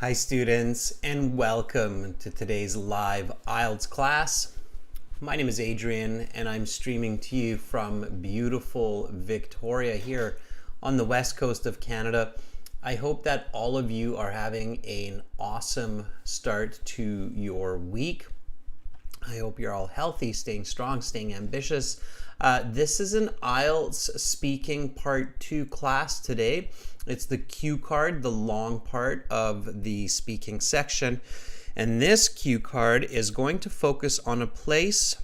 Hi students, and welcome to today's live IELTS class. My name is Adrian and I'm streaming to you from beautiful Victoria here on the west coast of Canada. I hope that all of you are having an awesome start to your week. I hope you're all healthy, staying strong, staying ambitious. This is an IELTS speaking part 2 class today. It's the cue card, the long part of the speaking section. And this cue card is going to focus on a place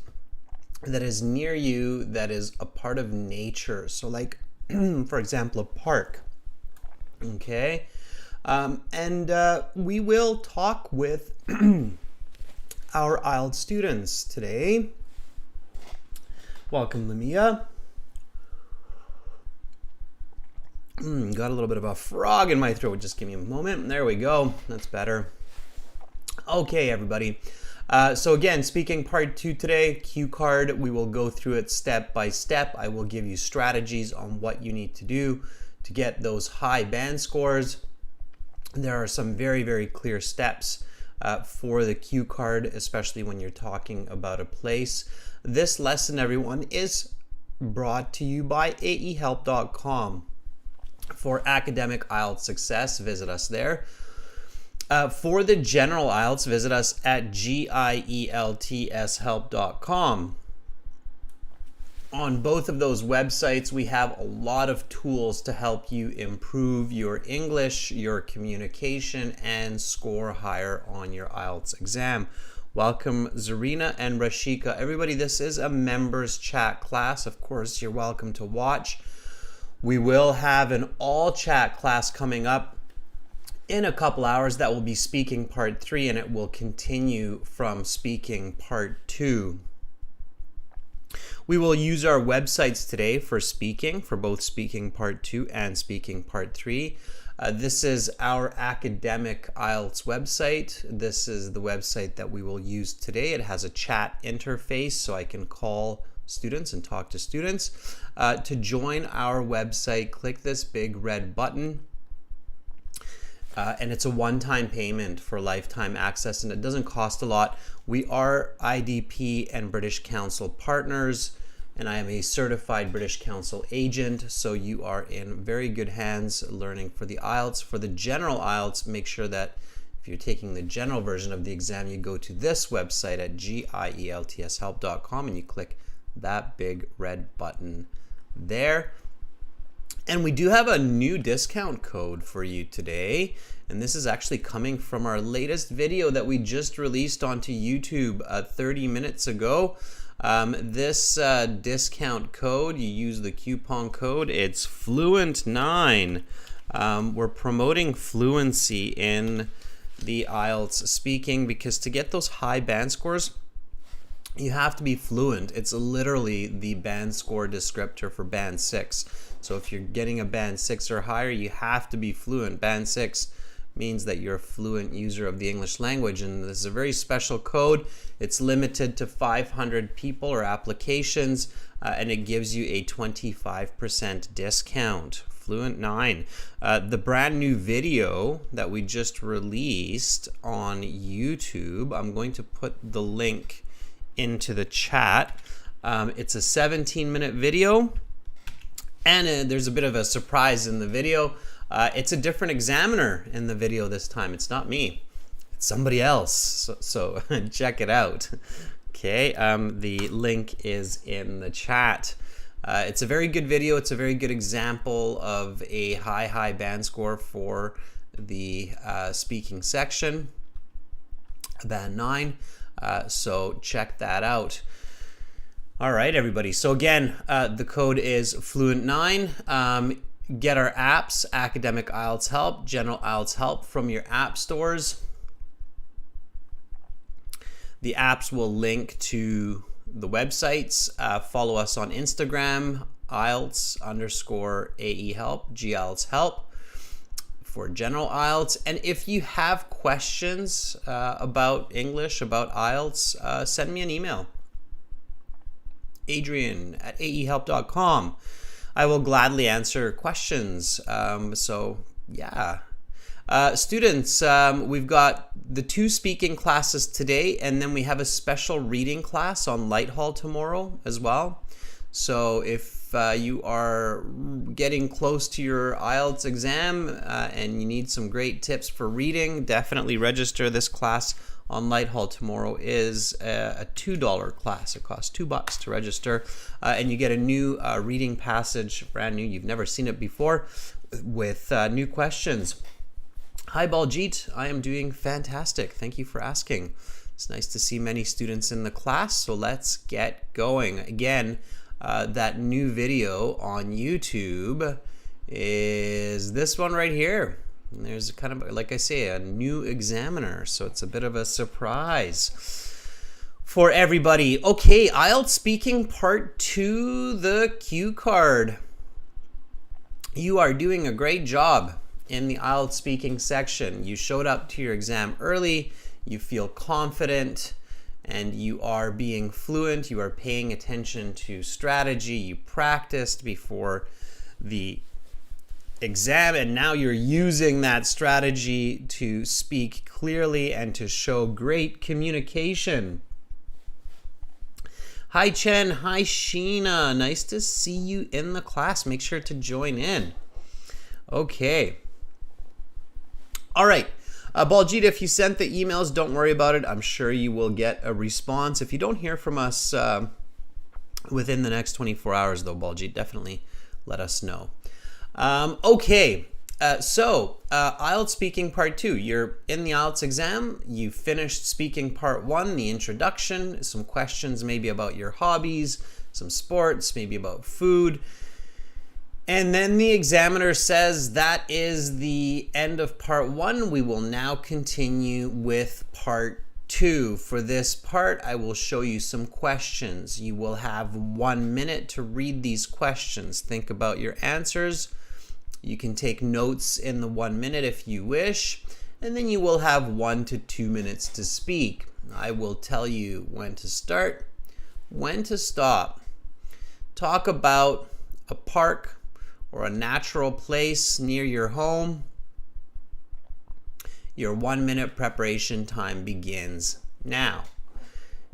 that is near you that is a part of nature. So like, for example, a park. Okay. We will talk with our IELTS students today. Welcome, Lamia. Got a little bit of a frog in my throat. Just give me a moment. There we go. That's better. Okay, everybody. So again, speaking part 2 today, cue card. We will go through it step by step. I will give you strategies on what you need to do to get those high band scores. There are some very, very clear steps for the cue card, especially when you're talking about a place. This lesson, everyone, is brought to you by aehelp.com. For academic IELTS success, visit us there. For the general IELTS, visit us at IELTShelp.com. On both of those websites, we have a lot of tools to help you improve your English, your communication, and score higher on your IELTS exam. Welcome, Zarina and Rashika. Everybody, this is a members chat class. Of course, you're welcome to watch. We will have an all chat class coming up in a couple hours that will be speaking part 3, and it will continue from speaking part 2. We will use our websites today for speaking, for both speaking part 2 and speaking part 3. This is our academic IELTS website. This is the website that we will use today. It has a chat interface so I can call students and talk to students. To join our website, click this big red button. And it's a one-time payment for lifetime access, and it doesn't cost a lot. We are IDP and British Council partners, and I am a certified British Council agent, so you are in very good hands learning for the IELTS. For the general IELTS, make sure that if you're taking the general version of the exam, you go to this website at IELTShelp.com and you click that big red button there. And we do have a new discount code for you today, and this is actually coming from our latest video that we just released onto YouTube 30 minutes ago. This discount code, you use the coupon code, it's Fluent9. We're promoting fluency in the IELTS speaking because to get those high band scores, you have to be fluent. It's literally the band score descriptor for band 6. So if you're getting a band 6 or higher, you have to be fluent. Band 6 means that you're a fluent user of the English language, and this is a very special code. It's limited to 500 people or applications, and it gives you a 25% discount. Fluent9. The brand new video that we just released on YouTube, I'm going to put the link into the chat. It's a 17-minute video, and there's a bit of a surprise in the video. It's a different examiner in the video this time. It's not me, it's somebody else, so check it out. Okay, the link is in the chat. It's a very good video. It's a very good example of a high band score for the speaking section, band 9. So check that out. All right, everybody. So again, the code is Fluent9. Get our apps, Academic IELTS Help, General IELTS Help, from your app stores. The apps will link to the websites. Follow us on Instagram, IELTS_AEHelp, GIELTS Help, for general IELTS. And if you have questions about English, about IELTS, send me an email. Adrian@aehelp.com. I will gladly answer questions. So yeah. Students, we've got the 2 speaking classes today, and then we have a special reading class on Light Hall tomorrow as well. So if you are getting close to your IELTS exam and you need some great tips for reading, definitely register. This class on Light Hall tomorrow is a $2 class. It costs $2 to register, and you get a new reading passage, brand new. You've never seen it before, with new questions. Hi Baljit, I am doing fantastic. Thank you for asking. It's nice to see many students in the class, so let's get going. Again, that new video on YouTube is this one right here. And there's kind of, like I say, a new examiner, so it's a bit of a surprise for everybody. Okay, IELTS Speaking Part 2, the cue card. You are doing a great job in the IELTS speaking section. You showed up to your exam early, you feel confident, and you are being fluent. You are paying attention to strategy. You practiced before the exam, and now you're using that strategy to speak clearly and to show great communication. Hi Chen, hi Sheena, nice to see you in the class. Make sure to join in. Okay. All right, Baljit, if you sent the emails, don't worry about it. I'm sure you will get a response. If you don't hear from us within the next 24 hours, though, Baljit, definitely let us know. Okay, so IELTS Speaking Part 2. You're in the IELTS exam. You finished Speaking Part 1, the introduction, some questions maybe about your hobbies, some sports, maybe about food. And then the examiner says that is the end of Part 1. We will now continue with Part 2. For this part, I will show you some questions. You will have 1 minute to read these questions. Think about your answers. You can take notes in the 1 minute if you wish. And then you will have 1 to 2 minutes to speak. I will tell you when to start, when to stop. Talk about a park or a natural place near your home. Your 1 minute preparation time begins now.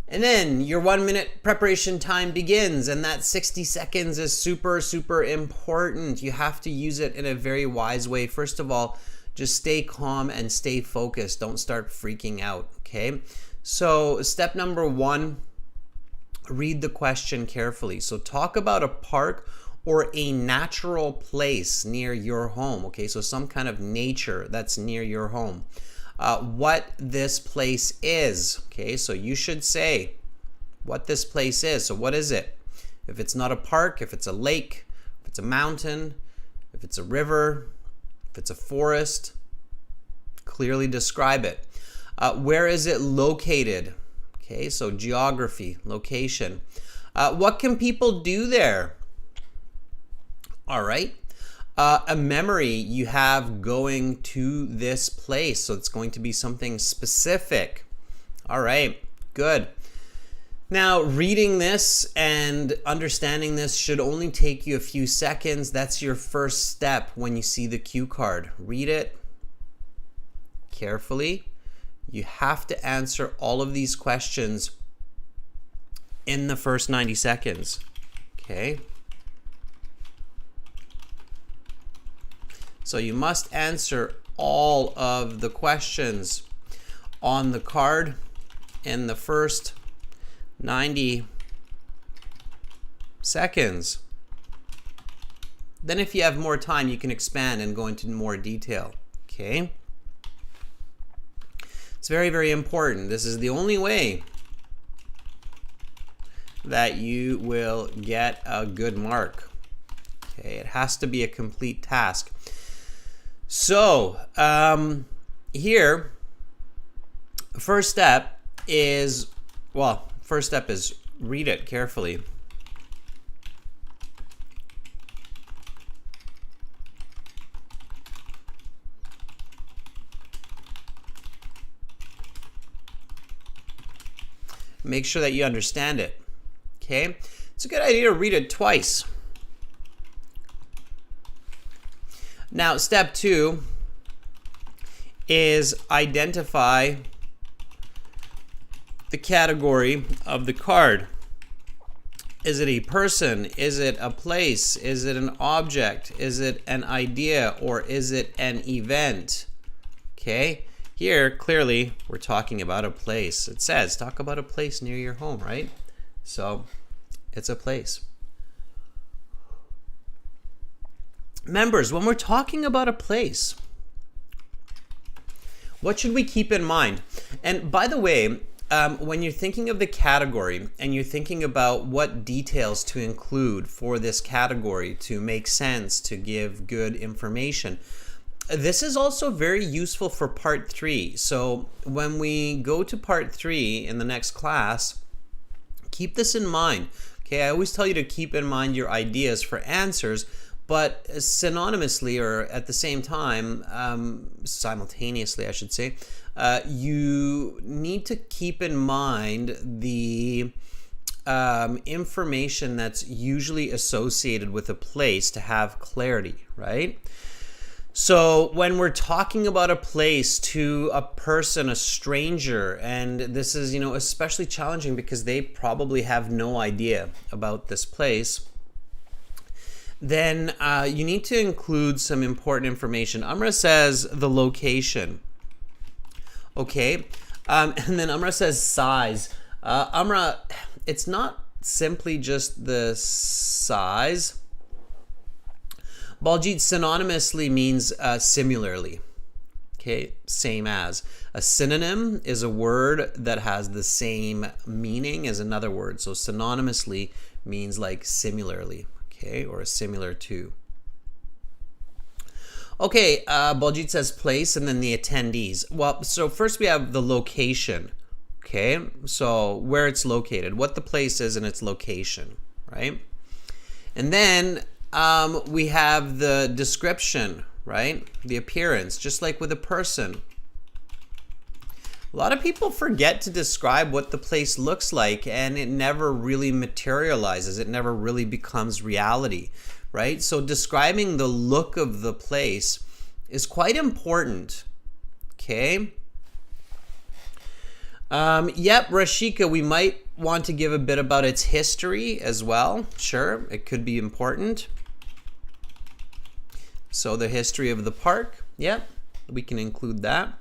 And then your 1 minute preparation time begins, and that 60 seconds is super, super important. You have to use it in a very wise way. First of all, just stay calm and stay focused. Don't start freaking out, okay? So step number 1, read the question carefully. So talk about a park or a natural place near your home, okay? So some kind of nature that's near your home. What this place is, okay? So you should say what this place is. So what is it? If it's not a park, if it's a lake, if it's a mountain, if it's a river, if it's a forest, clearly describe it. Where is it located? Okay, so geography, location. What can people do there? All right. A memory you have going to this place. So it's going to be something specific. All right, good. Now, reading this and understanding this should only take you a few seconds. That's your first step when you see the cue card. Read it carefully. You have to answer all of these questions in the first 90 seconds. Okay. So you must answer all of the questions on the card in the first 90 seconds. Then if you have more time, you can expand and go into more detail, okay? It's very, very important. This is the only way that you will get a good mark. Okay, it has to be a complete task. So here, first step is read it carefully. Make sure that you understand it. Okay, it's a good idea to read it twice. Now, step 2 is identify the category of the card. Is it a person? Is it a place? Is it an object? Is it an idea? Or is it an event? Okay, here clearly we're talking about a place. It says talk about a place near your home, right? So it's a place. Members, when we're talking about a place, what should we keep in mind? And by the way, when you're thinking of the category and you're thinking about what details to include for this category to make sense, to give good information, this is also very useful for part 3. So when we go to part 3 in the next class, keep this in mind. Okay, I always tell you to keep in mind your ideas for answers, but synonymously, or at the same time, simultaneously I should say, you need to keep in mind the information that's usually associated with a place to have clarity, right? So when we're talking about a place to a person, a stranger, and this is, especially challenging because they probably have no idea about this place, then you need to include some important information. Amra says the location. Okay, and then Amra says size. Amra, it's not simply just the size. Baljit synonymously means similarly. Okay, same as. A synonym is a word that has the same meaning as another word. So synonymously means like similarly, okay, or similar to. Okay, Baljit says place and then the attendees. Well, so first we have the location, okay? So where it's located, what the place is and its location, right? And then we have the description, right? The appearance, just like with a person. A lot of people forget to describe what the place looks like and it never really materializes. It never really becomes reality, right? So describing the look of the place is quite important, okay? Yep, Rashika, we might want to give a bit about its history as well. Sure, it could be important. So the history of the park, yep, we can include that.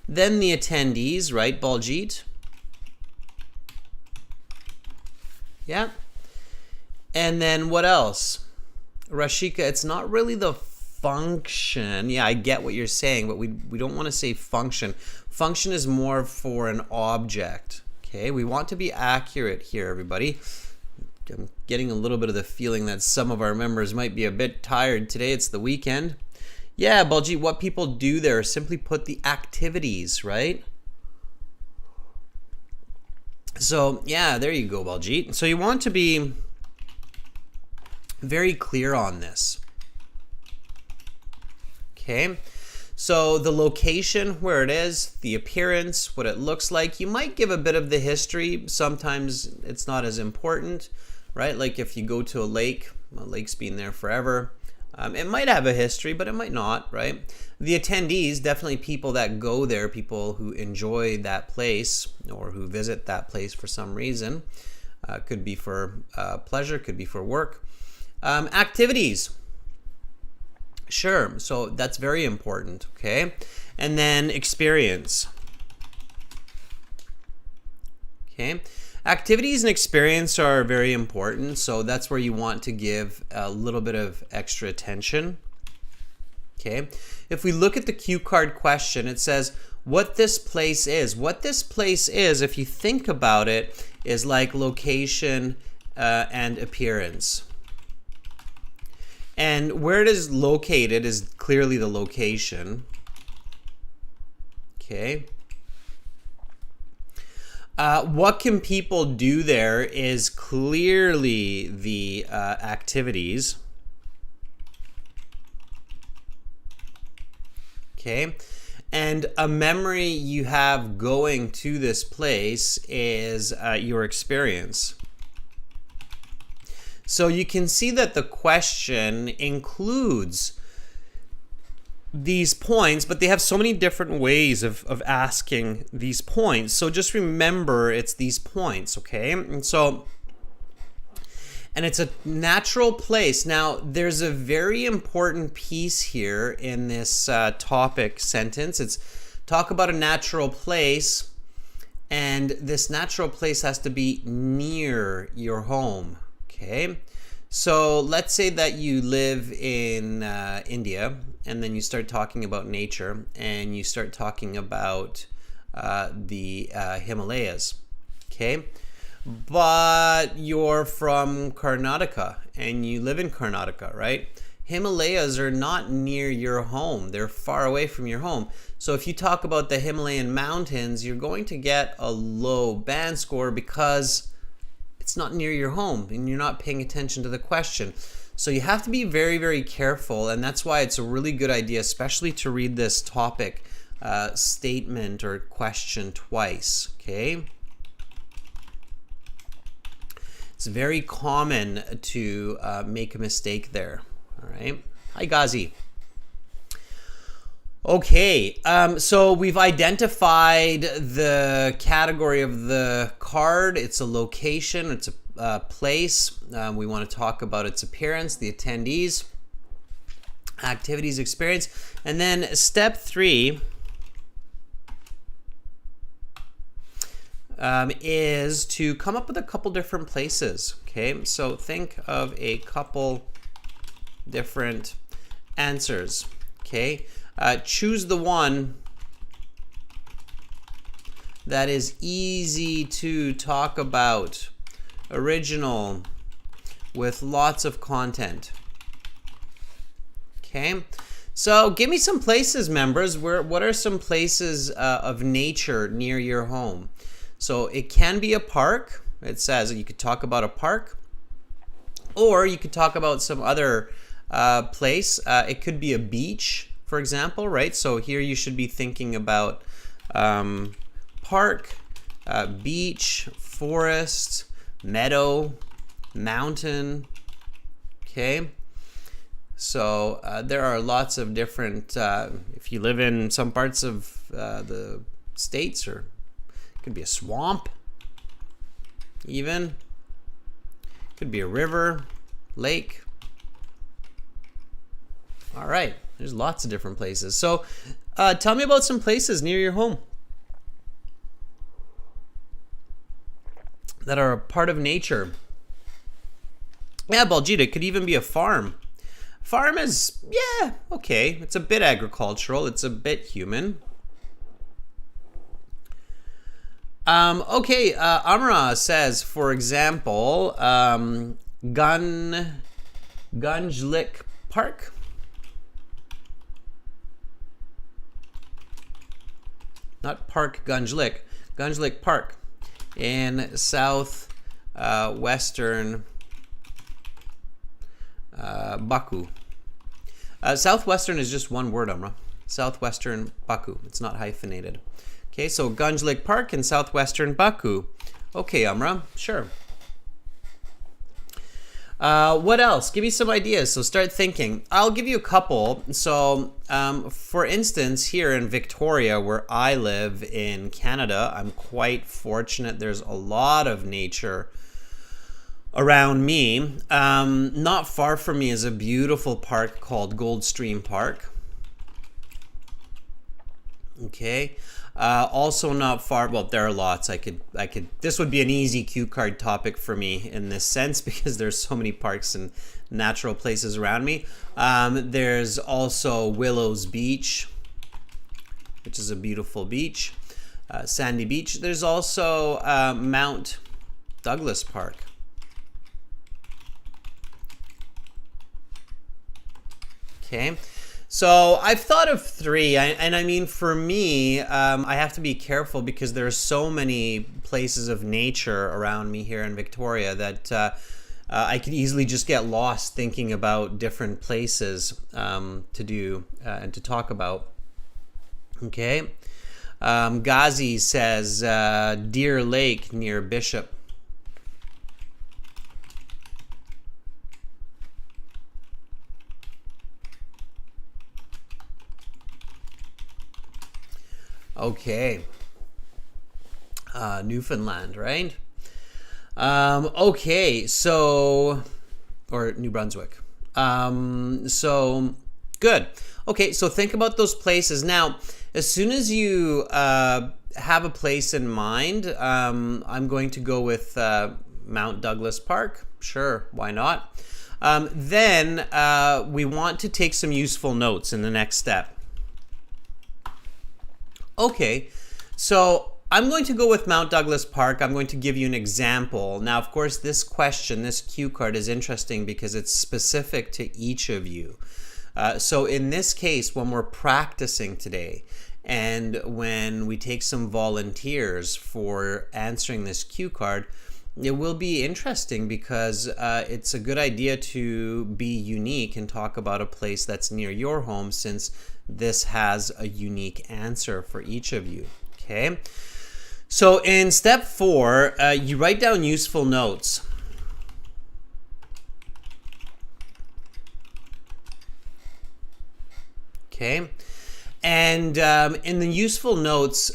Then the attendees, right, Baljit? Yeah. And then what else? Rashika, it's not really the function. Yeah, I get what you're saying, but we don't want to say function. Function is more for an object. Okay, we want to be accurate here, everybody. I'm getting a little bit of the feeling that some of our members might be a bit tired today. It's the weekend. Yeah, Baljit, what people do there is simply put the activities, right? So, yeah, there you go, Baljit. So you want to be very clear on this. Okay, so the location, where it is, the appearance, what it looks like. You might give a bit of the history. Sometimes it's not as important, right? Like if you go to a lake, well, lake's been there forever. It might have a history, but it might not, right? The attendees, definitely people that go there, people who enjoy that place or who visit that place for some reason. Could be for pleasure, could be for work. Activities. Sure, so that's very important, okay? And then experience. Okay, activities and experience are very important, so that's where you want to give a little bit of extra attention. Okay, if we look at the cue card question, it says what this place is. What this place is, if you think about it, is like location and appearance. And where it is located is clearly the location. Okay. What can people do there is clearly the activities. Okay. And a memory you have going to this place is your experience. So you can see that the question includes these points, but they have so many different ways of asking these points. So just remember it's these points, okay? And it's a natural place. Now, there's a very important piece here in this topic sentence. It's talk about a natural place, and this natural place has to be near your home, okay? So let's say that you live in India, and then you start talking about nature, and you start talking about the Himalayas, okay? But you're from Karnataka, and you live in Karnataka, right? Himalayas are not near your home. They're far away from your home. So if you talk about the Himalayan mountains, you're going to get a low band score because it's not near your home and you're not paying attention to the question. So you have to be very, very careful, and that's why it's a really good idea, especially to read this topic statement or question twice, okay? It's very common to make a mistake there, all right? Hi, Ghazi. Okay, so we've identified the category of the card. It's a location, it's a place. We want to talk about its appearance, the attendees, activities, experience. And then step 3 is to come up with a couple different places, okay? So think of a couple different answers, okay? Choose the one that is easy to talk about, original, with lots of content. Okay, so give me some places, members. What are some places of nature near your home? So it can be a park. It says you could talk about a park, or you could talk about some other place. It could be a beach, for example, right? So here you should be thinking about park, beach, forest, meadow, mountain, okay? So there are lots of different, if you live in some parts of the States, or it could be a swamp even, could be a river, lake. All right, there's lots of different places. So tell me about some places near your home that are a part of nature. Yeah, Baljeet, it could even be a farm. Farm is, yeah, okay. It's a bit agricultural. It's a bit human. Okay, Amra says, for example, Gunjlik Park. Not Park Gunjlik, Gunjlik Park in southwestern Baku. Southwestern is just one word, Amra. Southwestern Baku. It's not hyphenated. Okay, so Gunjlik Park in southwestern Baku. Okay, Amra, sure. What else? Give me some ideas. So start thinking. I'll give you a couple. So, for instance, here in Victoria, where I live in Canada, I'm quite fortunate. There's a lot of nature around me. Not far from me is a beautiful park called Goldstream Park. Okay. Also not far, well, there are lots. I could, this would be an easy cue card topic for me in this sense because there's so many parks and natural places around me. There's also Willows Beach, which is a beautiful beach, sandy beach. There's also Mount Douglas Park. Okay. So I've thought of 3, and I mean, for me, I have to be careful because there are so many places of nature around me here in Victoria that I could easily just get lost thinking about different places to do and to talk about. Okay. Ghazi says Deer Lake near Bishop. Okay. Newfoundland, right? Okay, so, or New Brunswick. So, good. Okay, so think about those places. Now, as soon as you have a place in mind, I'm going to go with Mount Douglas Park. Sure, why not? Then we want to take some useful notes in the next step. Okay, so I'm going to go with Mount Douglas Park. I'm going to give you an example. Now, of course, this question, this cue card is interesting because it's specific to each of you. So in this case, when we're practicing today, and when we take some volunteers for answering this cue card, it will be interesting because it's a good idea to be unique and talk about a place that's near your home, since this has a unique answer for each of you. Okay, so in step 4, you write down useful notes. Okay, and in the useful notes,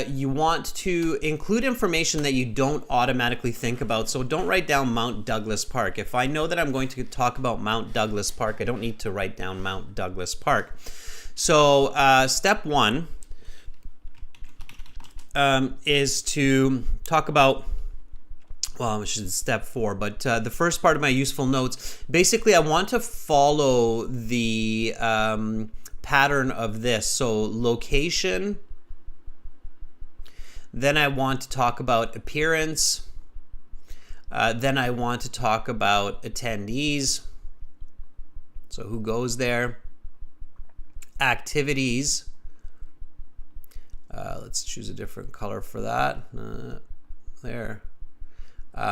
you want to include information that you don't automatically think about. So don't write down Mount Douglas Park. If I know that I'm going to talk about Mount Douglas Park, I don't need to write down Mount Douglas Park. So step 1 is to talk about, well, which is step 4, but the first part of my useful notes, basically I want to follow the pattern of this. So location, then I want to talk about appearance, then I want to talk about attendees, so who goes there, activities, let's choose a different color for that, there,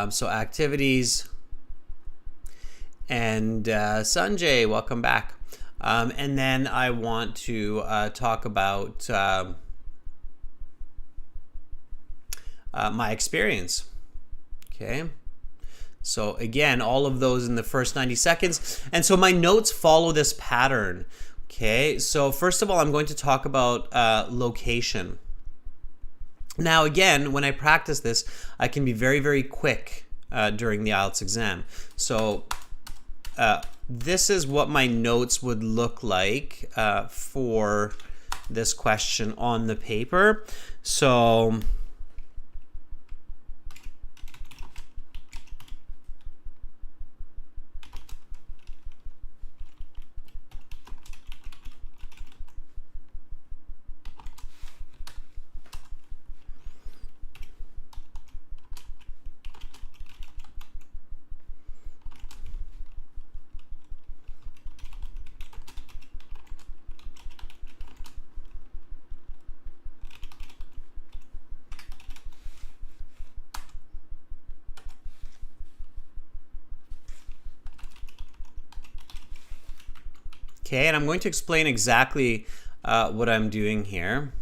so activities, and Sanjay, welcome back. And then I want to talk about my experience. Okay. So again, all of those in the first 90 seconds. And so my notes follow this pattern. Okay. So first of all, I'm going to talk about location. Now, again, when I practice this, I can be very, very quick during the IELTS exam. So this is what my notes would look like for this question on the paper. So okay, and I'm going to explain exactly what I'm doing here.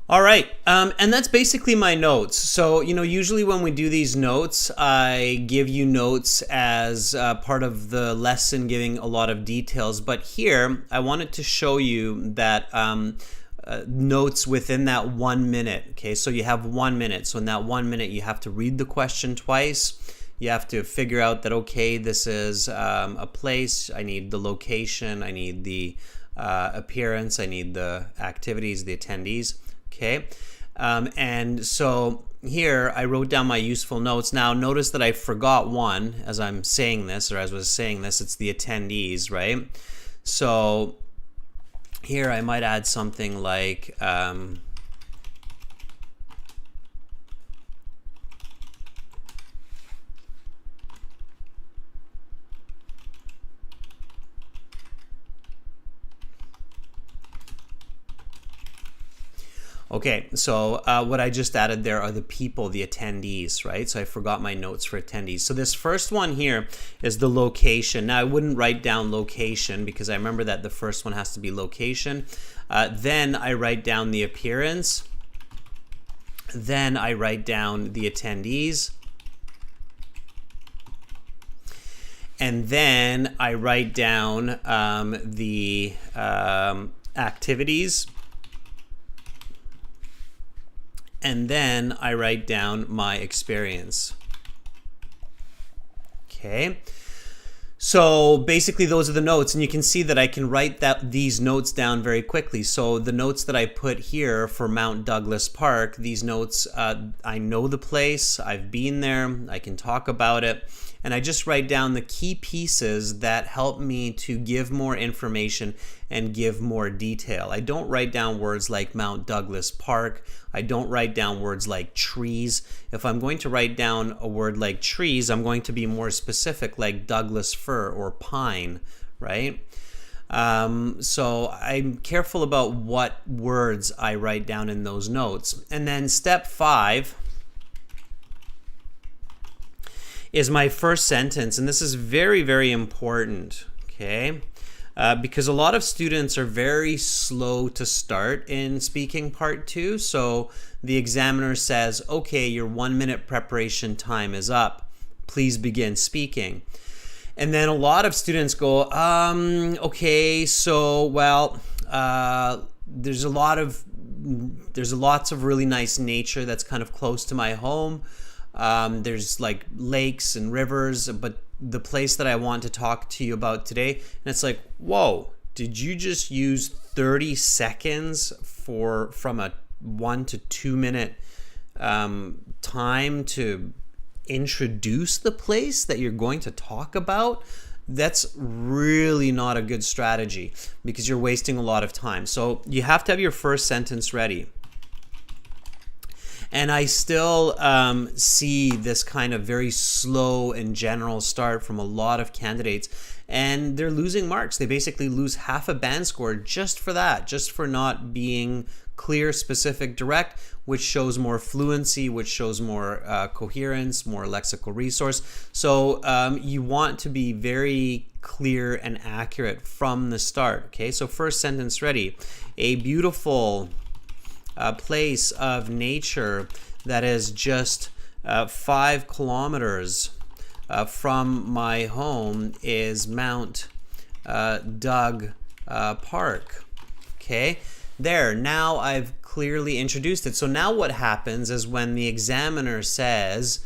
All right, and that's basically my notes. So, usually when we do these notes, I give you notes as part of the lesson, giving a lot of details. But here, I wanted to show you that notes within that 1 minute. Okay, so you have 1 minute. So in that 1 minute, you have to read the question twice. You have to figure out that, okay, this is a place. I need the location. I need the appearance. I need the activities, the attendees. Okay, and so here I wrote down my useful notes. Now notice that I forgot one as I'm saying this, or as I was saying this, it's the attendees, right? So here I might add something like Okay, so what I just added there are the people, the attendees, right? So I forgot my notes for attendees. So this first one here is the location. Now I wouldn't write down location because I remember that the first one has to be location. Then I write down the appearance. Then I write down the attendees. And then I write down the activities. And then I write down my experience. Okay. So basically those are the notes, and you can see that I can write these notes down very quickly. So the notes that I put here for Mount Douglas Park, these notes, I know the place, I've been there, I can talk about it, and I just write down the key pieces that help me to give more information and give more detail. I don't write down words like Mount Douglas Park. I don't write down words like trees. If I'm going to write down a word like trees, I'm going to be more specific, like Douglas fir or pine, right? So I'm careful about what words I write down in those notes. And then step 5 is my first sentence, and this is very, very important, okay? Because a lot of students are very slow to start in speaking part 2. So the examiner says, okay, your 1 minute preparation time is up. Please begin speaking. And then a lot of students go, okay, so, well, there's lots of really nice nature that's kind of close to my home. There's like lakes and rivers, but the place that I want to talk to you about today, and it's like, whoa, did you just use 30 seconds from a 1 to 2 minute time to introduce the place that you're going to talk about? That's really not a good strategy because you're wasting a lot of time. So you have to have your first sentence ready. And I still see this kind of very slow and general start from a lot of candidates, and they're losing marks. They basically lose half a band score just for that, just for not being clear, specific, direct, which shows more fluency, which shows more coherence, more lexical resource. So you want to be very clear and accurate from the start. Okay, so first sentence ready. A beautiful place of nature that is just 5 kilometers from my home is Mount Doug Park. Okay, there, now I've clearly introduced it. So now what happens is when the examiner says,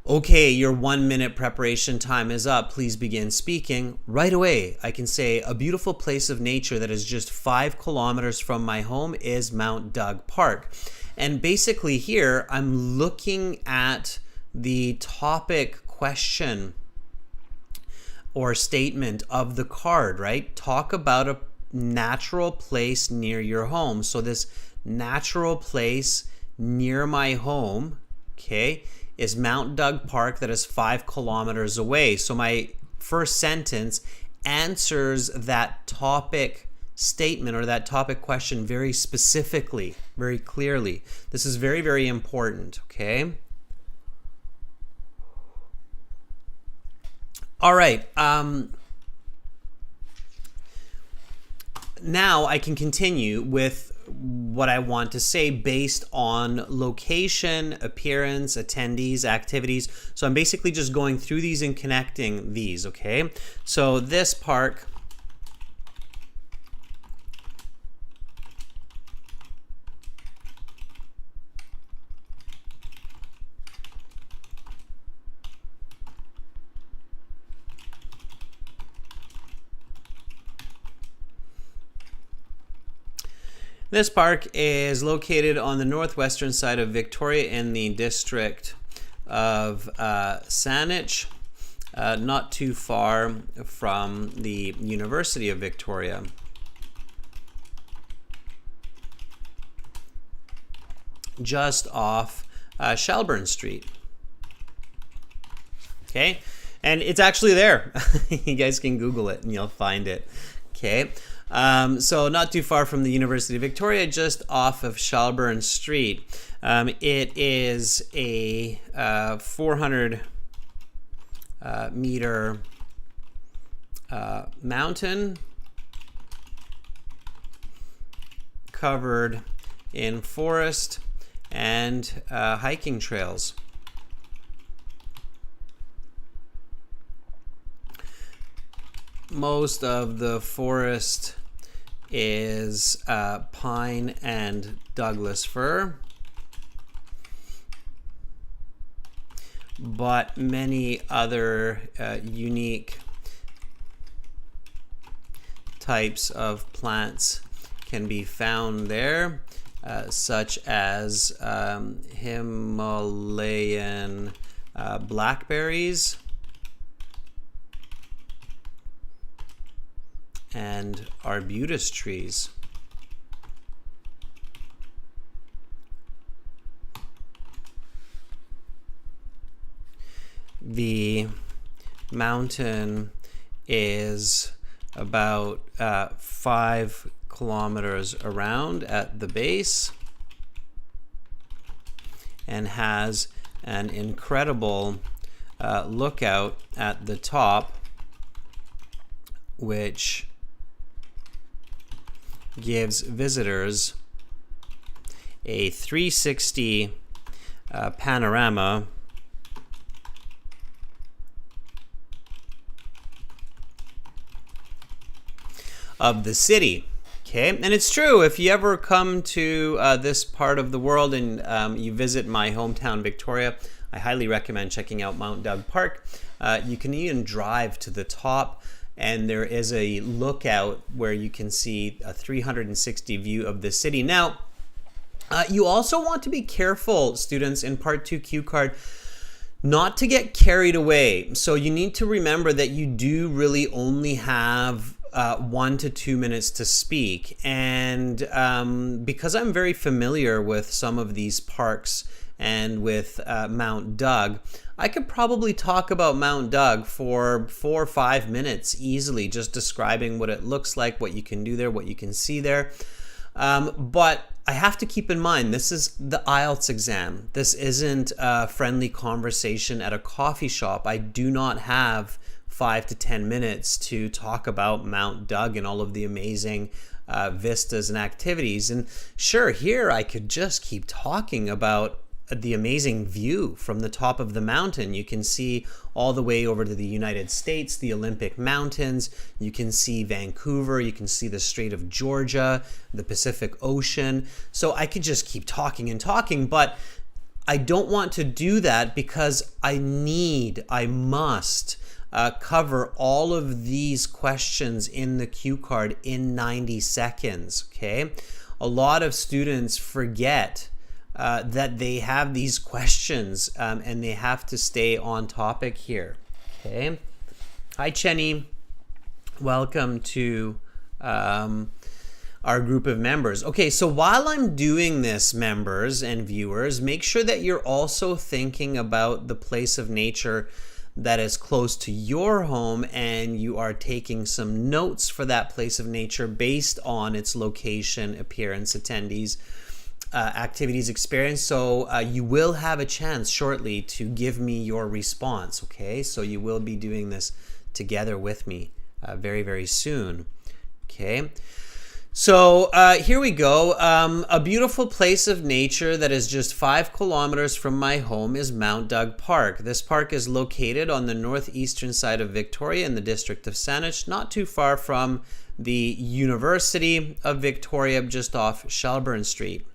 okay, your 1 minute preparation time is up, please begin speaking, right away I can say a beautiful place of nature that is just 5 kilometers from my home is Mount Doug Park. And basically here I'm looking at the topic question or statement of the card, right? Talk about a natural place near your home. So this natural place near my home, okay, is Mount Doug Park that is 5 kilometers away. So my first sentence answers that topic statement or that topic question very specifically, very clearly. This is very, very important, okay? All right. Now I can continue with what I want to say based on location, appearance, attendees, activities. So I'm basically just going through these and connecting these, okay? So this park This park is located on the northwestern side of Victoria in the district of Saanich, not too far from the University of Victoria. Just off Shelburne Street. Okay, and it's actually there. You guys can Google it and you'll find it. Okay. So not too far from the University of Victoria, just off of Shelburne Street. It is a 400 meter mountain covered in forest and hiking trails. Most of the forest is pine and Douglas fir, but many other unique types of plants can be found there, such as Himalayan blackberries and arbutus trees. The mountain is about 5 kilometers around at the base and has an incredible lookout at the top, which gives visitors a 360 panorama of the city. Okay, and it's true, if you ever come to this part of the world and you visit my hometown Victoria, I highly recommend checking out Mount Doug Park. You can even drive to the top, and there is a lookout where you can see a 360 view of the city. Now, you also want to be careful, students, in Part 2 Q card, not to get carried away. So you need to remember that you do really only have 1 to 2 minutes to speak. And because I'm very familiar with some of these parks and with Mount Doug, I could probably talk about Mount Doug for 4 or 5 minutes easily, just describing what it looks like, what you can do there, what you can see there. But I have to keep in mind, this is the IELTS exam. This isn't a friendly conversation at a coffee shop. I do not have 5 to 10 minutes to talk about Mount Doug and all of the amazing vistas and activities. And sure, here I could just keep talking about the amazing view from the top of the mountain. You can see all the way over to the United States, the Olympic Mountains. You can see Vancouver. You can see the Strait of Georgia, the Pacific Ocean. So I could just keep talking and talking, but I don't want to do that because I must cover all of these questions in the cue card in 90 seconds, okay? A lot of students forget that they have these questions and they have to stay on topic here, okay? Hi, Chenny. Welcome to our group of members. Okay, so while I'm doing this, members and viewers, make sure that you're also thinking about the place of nature that is close to your home, and you are taking some notes for that place of nature based on its location, appearance, attendees, activities, experience. So you will have a chance shortly to give me your response, okay? So you will be doing this together with me very, very soon, okay? So here we go. A beautiful place of nature that is just 5 kilometers from my home is Mount Doug Park. This park is located on the northeastern side of Victoria in the district of Saanich, not too far from the University of Victoria, just off Shelburne Street.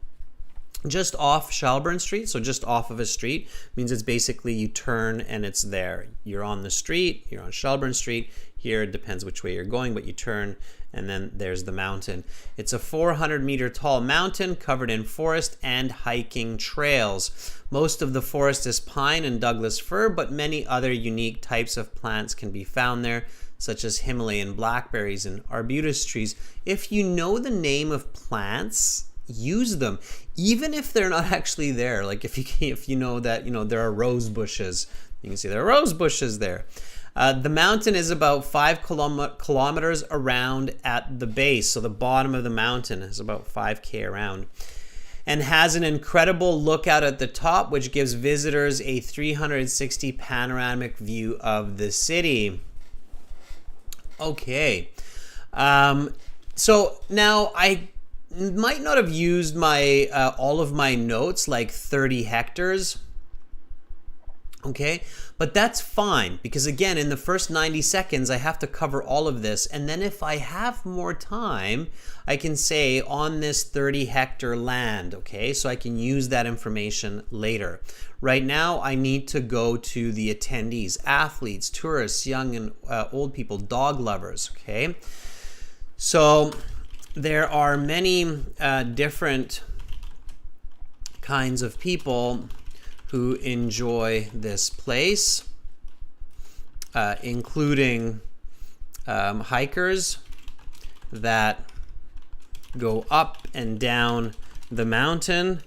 Just off Shelburne Street, so just off of a street, means it's basically you turn and it's there. You're on the street, you're on Shelburne Street. Here it depends which way you're going, but you turn and then there's the mountain. It's a 400-meter tall mountain covered in forest and hiking trails. Most of the forest is pine and Douglas fir, but many other unique types of plants can be found there, such as Himalayan blackberries and arbutus trees. If you know the name of plants, use them, even if they're not actually there. Like if you know that there are rose bushes, you can see there are rose bushes there. The mountain is about 5 kilometers around at the base. So the bottom of the mountain is about 5K around. And has an incredible lookout at the top, which gives visitors a 360 panoramic view of the city. Okay. So now I might not have used my all of my notes, like 30 hectares. Okay, but that's fine, because again, in the first 90 seconds, I have to cover all of this. And then if I have more time, I can say on this 30-hectare land, okay? So I can use that information later. Right now, I need to go to the attendees, athletes, tourists, young and old people, dog lovers, okay? So there are many different kinds of people who enjoy this place, including hikers that go up and down the mountain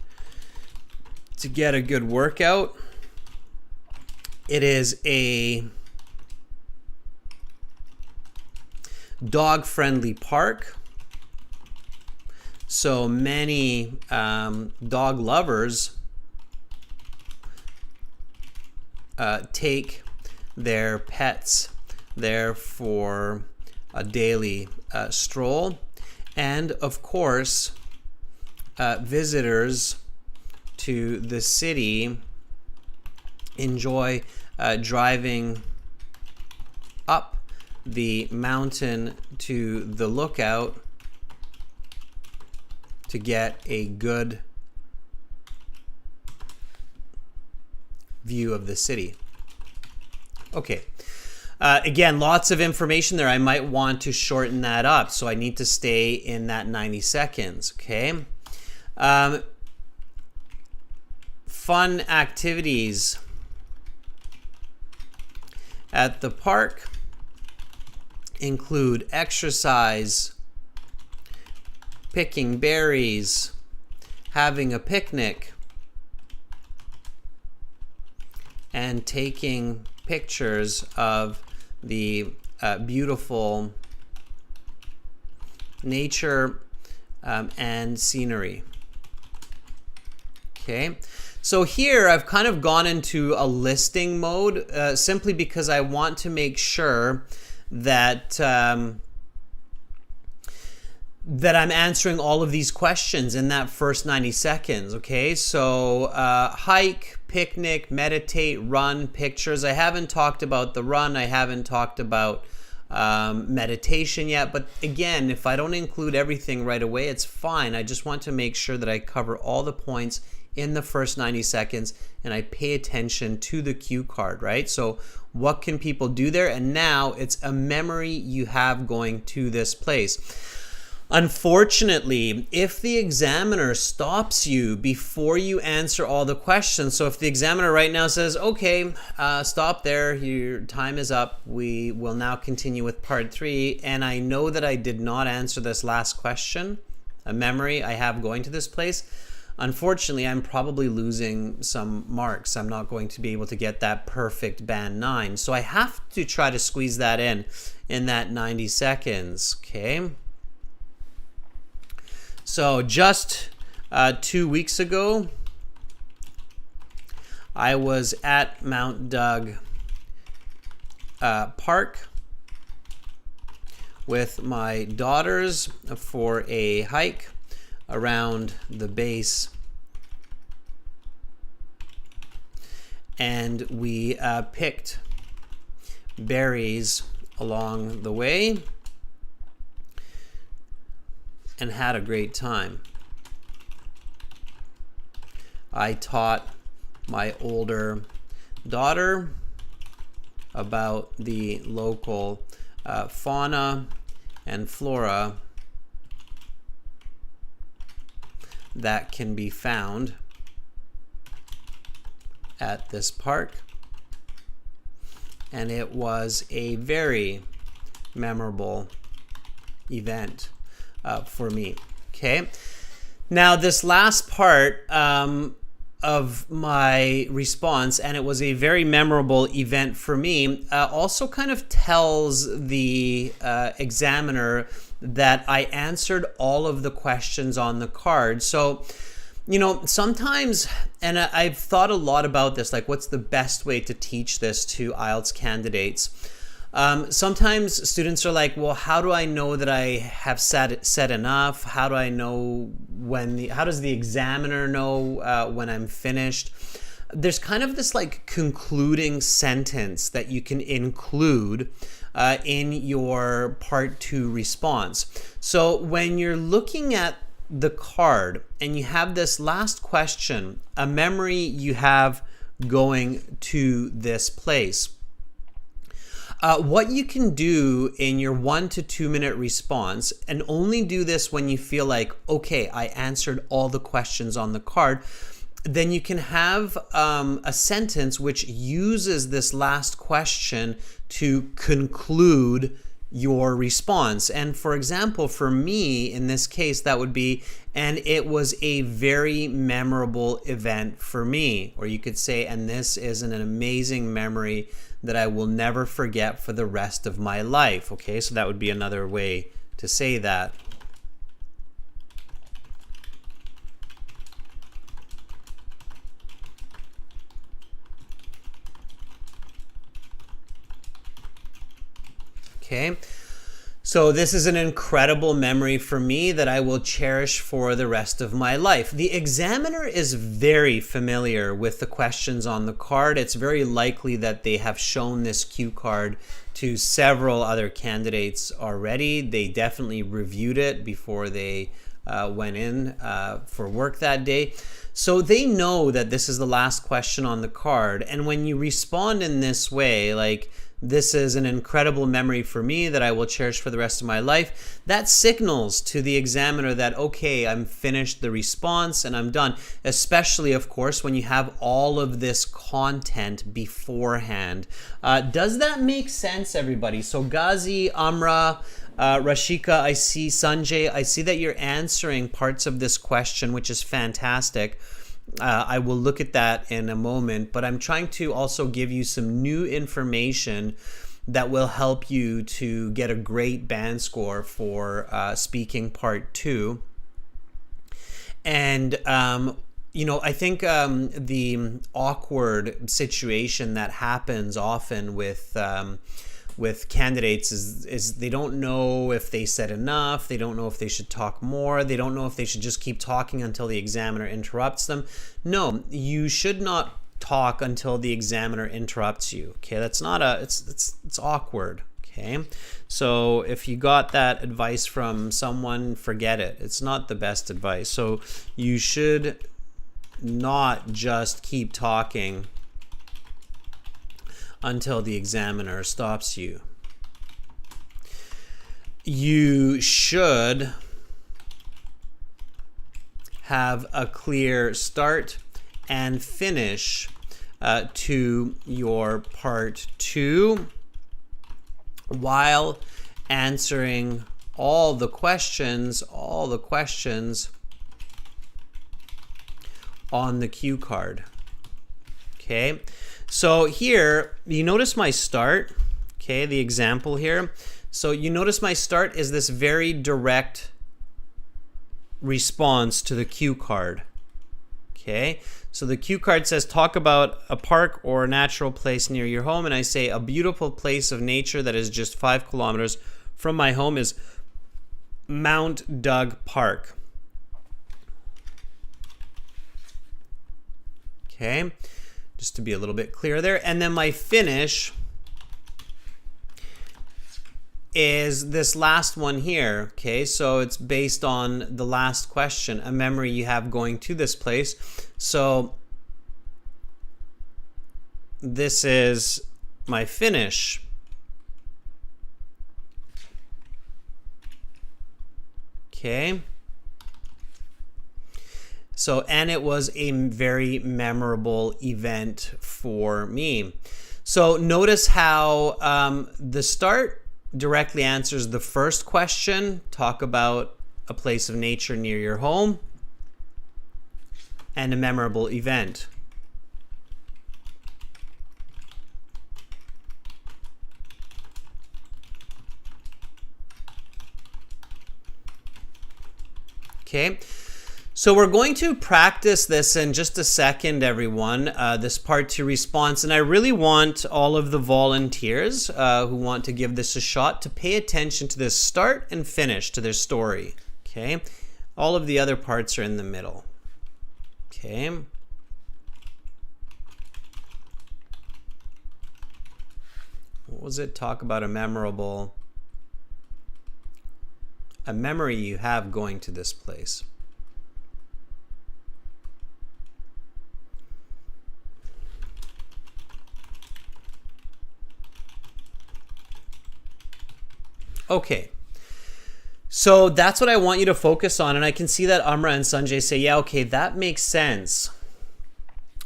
to get a good workout. It is a dog-friendly park, so many dog lovers take their pets there for a daily stroll. And of course, visitors to the city enjoy driving up the mountain to the lookout to get a good view of the city. Okay. Again, lots of information there. I might want to shorten that up, so I need to stay in that 90 seconds, okay? Fun activities at the park include exercise, picking berries, having a picnic, and taking pictures of the beautiful nature and scenery. Okay, so here I've kind of gone into a listing mode simply because I want to make sure that that I'm answering all of these questions in that first 90 seconds, okay? So hike, picnic, meditate, run, pictures. I haven't talked about the run. I haven't talked about meditation yet. But again, if I don't include everything right away, it's fine. I just want to make sure that I cover all the points in the first 90 seconds and I pay attention to the cue card, right? So what can people do there? And now it's a memory you have going to this place. Unfortunately, if the examiner stops you before you answer all the questions, so if the examiner right now says, okay, stop there, your time is up, we will now continue with part 3, and I know that I did not answer this last question, a memory I have going to this place, unfortunately, I'm probably losing some marks. I'm not going to be able to get that perfect band 9. So I have to try to squeeze that in that 90 seconds, okay? So just 2 weeks ago, I was at Mount Doug Park with my daughters for a hike around the base. And we picked berries along the way and had a great time. I taught my older daughter about the local fauna and flora that can be found at this park, and it was a very memorable event for me. Okay, now this last part of my response, and it was a very memorable event for me, also kind of tells the examiner that I answered all of the questions on the card. So, you know, sometimes, and I've thought a lot about this, like what's the best way to teach this to IELTS candidates? Sometimes students are like, well, how do I know that I have said enough? How do I know how does the examiner know when I'm finished? There's kind of this like concluding sentence that you can include in your part 2 response. So when you're looking at the card and you have this last question, a memory you have going to this place, what you can do in your 1 to 2 minute response, and only do this when you feel like, okay, I answered all the questions on the card, then you can have a sentence which uses this last question to conclude your response. And for example, for me, in this case, that would be, and it was a very memorable event for me. Or you could say, and this is an amazing memory that I will never forget for the rest of my life. Okay, so that would be another way to say that. Okay, so this is an incredible memory for me that I will cherish for the rest of my life. The examiner is very familiar with the questions on the card. It's very likely that they have shown this cue card to several other candidates already. They definitely reviewed it before they went in for work that day. So they know that this is the last question on the card. And when you respond in this way, like, this is an incredible memory for me that I will cherish for the rest of my life, that signals to the examiner that, okay, I'm finished the response and I'm done. Especially, of course, when you have all of this content beforehand. Does that make sense, everybody? So Ghazi, Amra, Rashika, I see, Sanjay, I see that you're answering parts of this question, which is fantastic. I will look at that in a moment, but I'm trying to also give you some new information that will help you to get a great band score for speaking part 2. And you know, I think the awkward situation that happens often with candidates is they don't know if they said enough, they don't know if they should talk more, they don't know if they should just keep talking until the examiner interrupts them. No, you should not talk until the examiner interrupts you. Okay, that's not it's awkward. Okay, so if you got that advice from someone, forget it. It's not the best advice. So you should not just keep talking until the examiner stops you. You should have a clear start and finish to your part 2 while answering all the questions on the cue card. Okay, so here you notice my start, okay, the example here. So you notice my start is this very direct response to the cue card. Okay, so the cue card says talk about a park or a natural place near your home, and I say a beautiful place of nature that is just 5 kilometers from my home is Mount Doug Park. Okay, just to be a little bit clear there. And then my finish is this last one here. Okay, so it's based on the last question, a memory you have going to this place. So this is my finish. Okay. So, and it was a very memorable event for me. So notice how the start directly answers the first question, talk about a place of nature near your home. and a memorable event. Okay, so we're going to practice this in just a second, everyone, this part 2 response. And I really want all of the volunteers who want to give this a shot to pay attention to this start and finish to their story. Okay, all of the other parts are in the middle. Okay. What was it? Talk about a memory you have going to this place. Okay, so that's what I want you to focus on, and I can see that Amra and Sanjay say, yeah, okay, that makes sense.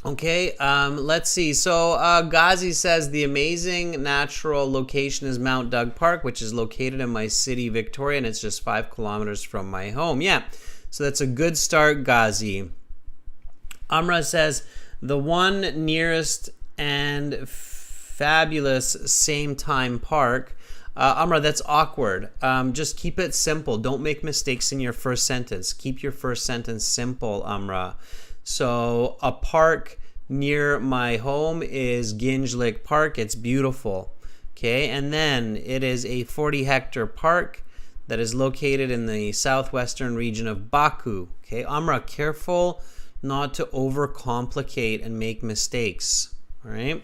Okay, let's see. So Ghazi says the amazing natural location is Mount Doug Park, which is located in my city, Victoria, and it's just 5 kilometers from my home. Yeah, so that's a good start, Ghazi. Amra says the one nearest and fabulous same time park. Amra, that's awkward. Just keep it simple. Don't make mistakes in your first sentence. Keep your first sentence simple, Amra. So a park near my home is Ginge Park. It's beautiful. Okay, and then it is a 40-hectare park that is located in the southwestern region of Baku. Okay, Amra, careful not to overcomplicate and make mistakes. All right.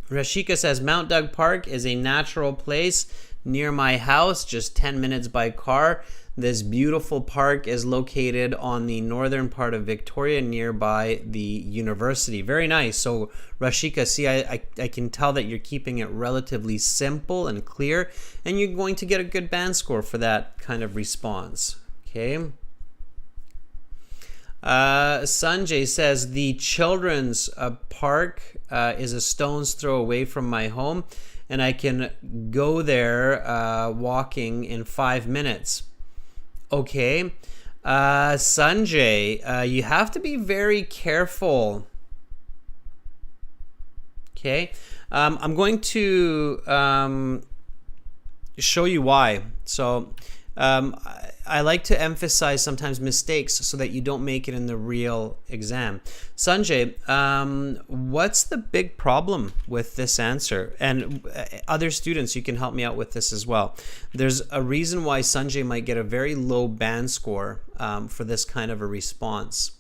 Rashika says Mount Doug Park is a natural place near my house, just 10 minutes by car. This beautiful park is located on the northern part of Victoria, nearby the university. Very nice. So Rashika, see, I can tell that you're keeping it relatively simple and clear, and you're going to get a good band score for that kind of response. Okay. Sanjay says the children's park is a stone's throw away from my home, and I can go there walking in 5 minutes. Okay, Sanjay, you have to be very careful. Okay, I'm going to show you why. So I like to emphasize sometimes mistakes so that you don't make it in the real exam. Sanjay, what's the big problem with this answer? And other students, you can help me out with this as well. There's a reason why Sanjay might get a very low band score for this kind of a response.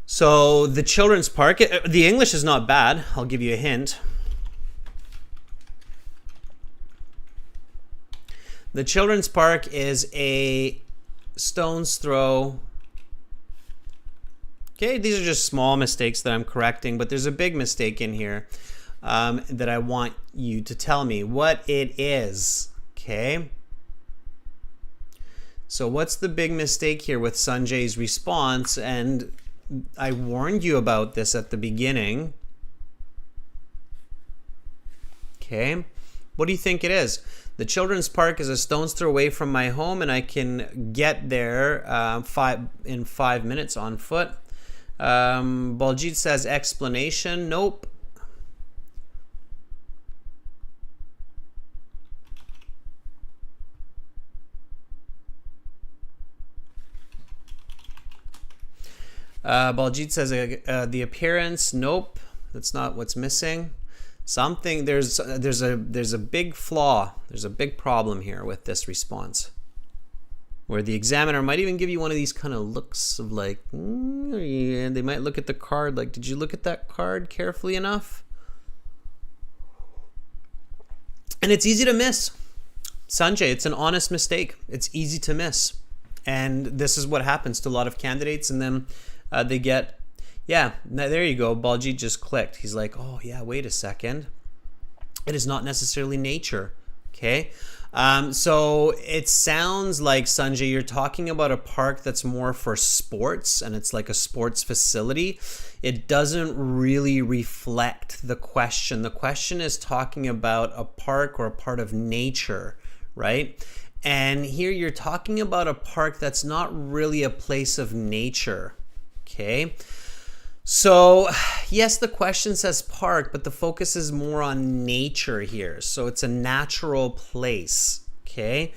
So the children's park, the English is not bad. I'll give you a hint. The children's park is a stone's throw. Okay, these are just small mistakes that I'm correcting, but there's a big mistake in here that I want you to tell me what it is. Okay. So what's the big mistake here with Sanjay's response? And I warned you about this at the beginning. Okay. What do you think it is? The children's park is a stone's throw away from my home, and I can get there in 5 minutes on foot. Baljit says explanation. Nope. Baljit says the appearance. Nope, that's not what's missing. Something, there's a big flaw. There's a big problem here with this response, where the examiner might even give you one of these kind of looks of like, and they might look at the card like, did you look at that card carefully enough? And it's easy to miss. Sanjay, it's an honest mistake. It's easy to miss. And this is what happens to a lot of candidates, and then they get, yeah, there you go. Baljit just clicked. He's like, oh yeah, wait a second. It is not necessarily nature. Okay. So it sounds like, Sanjay, you're talking about a park that's more for sports, and it's like a sports facility. It doesn't really reflect the question. The question is talking about a park or a part of nature, right? And here you're talking about a park that's not really a place of nature. Okay. So yes, the question says park, but the focus is more on nature here. So it's a natural place. Okay.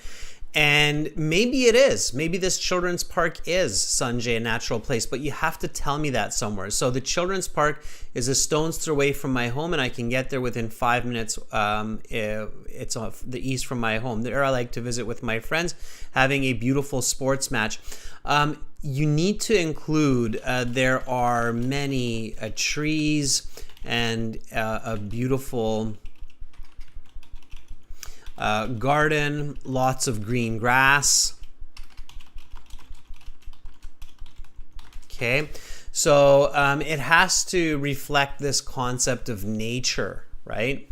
And maybe it is. Maybe this children's park is, Sanjay, a natural place, but you have to tell me that somewhere. So the children's park is a stone's throw away from my home, and I can get there within 5 minutes. It's off the east from my home. There I like to visit with my friends, having a beautiful sports match. You need to include, there are many trees and a beautiful garden, lots of green grass. Okay, so it has to reflect this concept of nature, right?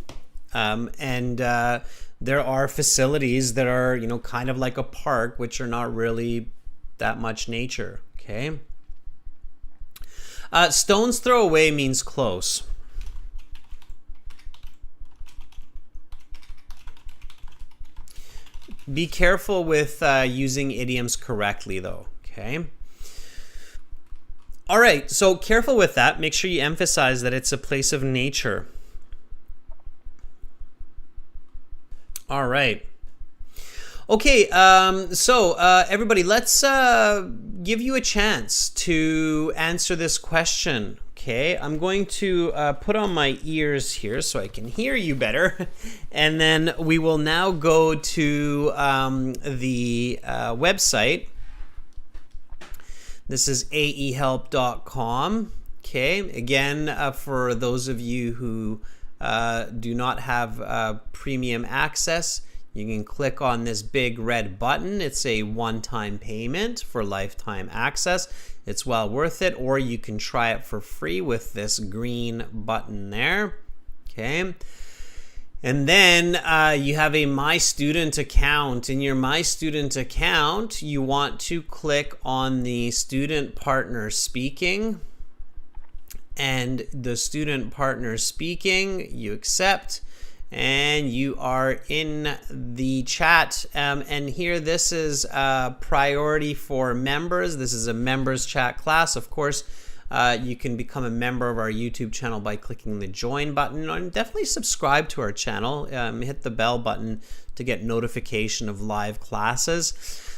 And there are facilities that are, you know, kind of like a park, which are not really that much nature. Okay. Stone's throw away means close. Be careful with using idioms correctly, though. Okay. All right. So careful with that. Make sure you emphasize that it's a place of nature. All right. Okay. So everybody, let's give you a chance to answer this question. Okay, I'm going to put on my ears here so I can hear you better. And then we will now go to the website. This is aehelp.com. Okay, again, for those of you who do not have premium access, you can click on this big red button. It's a one-time payment for lifetime access. It's well worth it, or you can try it for free with this green button there. Okay. And then you have a My Student account. In your My Student account, you want to click on the Student Partner Speaking. And the Student Partner Speaking, you accept. And you are in the chat. And here, this is priority for members. This is a members chat class. Of course, you can become a member of our YouTube channel by clicking the join button, and definitely subscribe to our channel. Hit the bell button to get notification of live classes.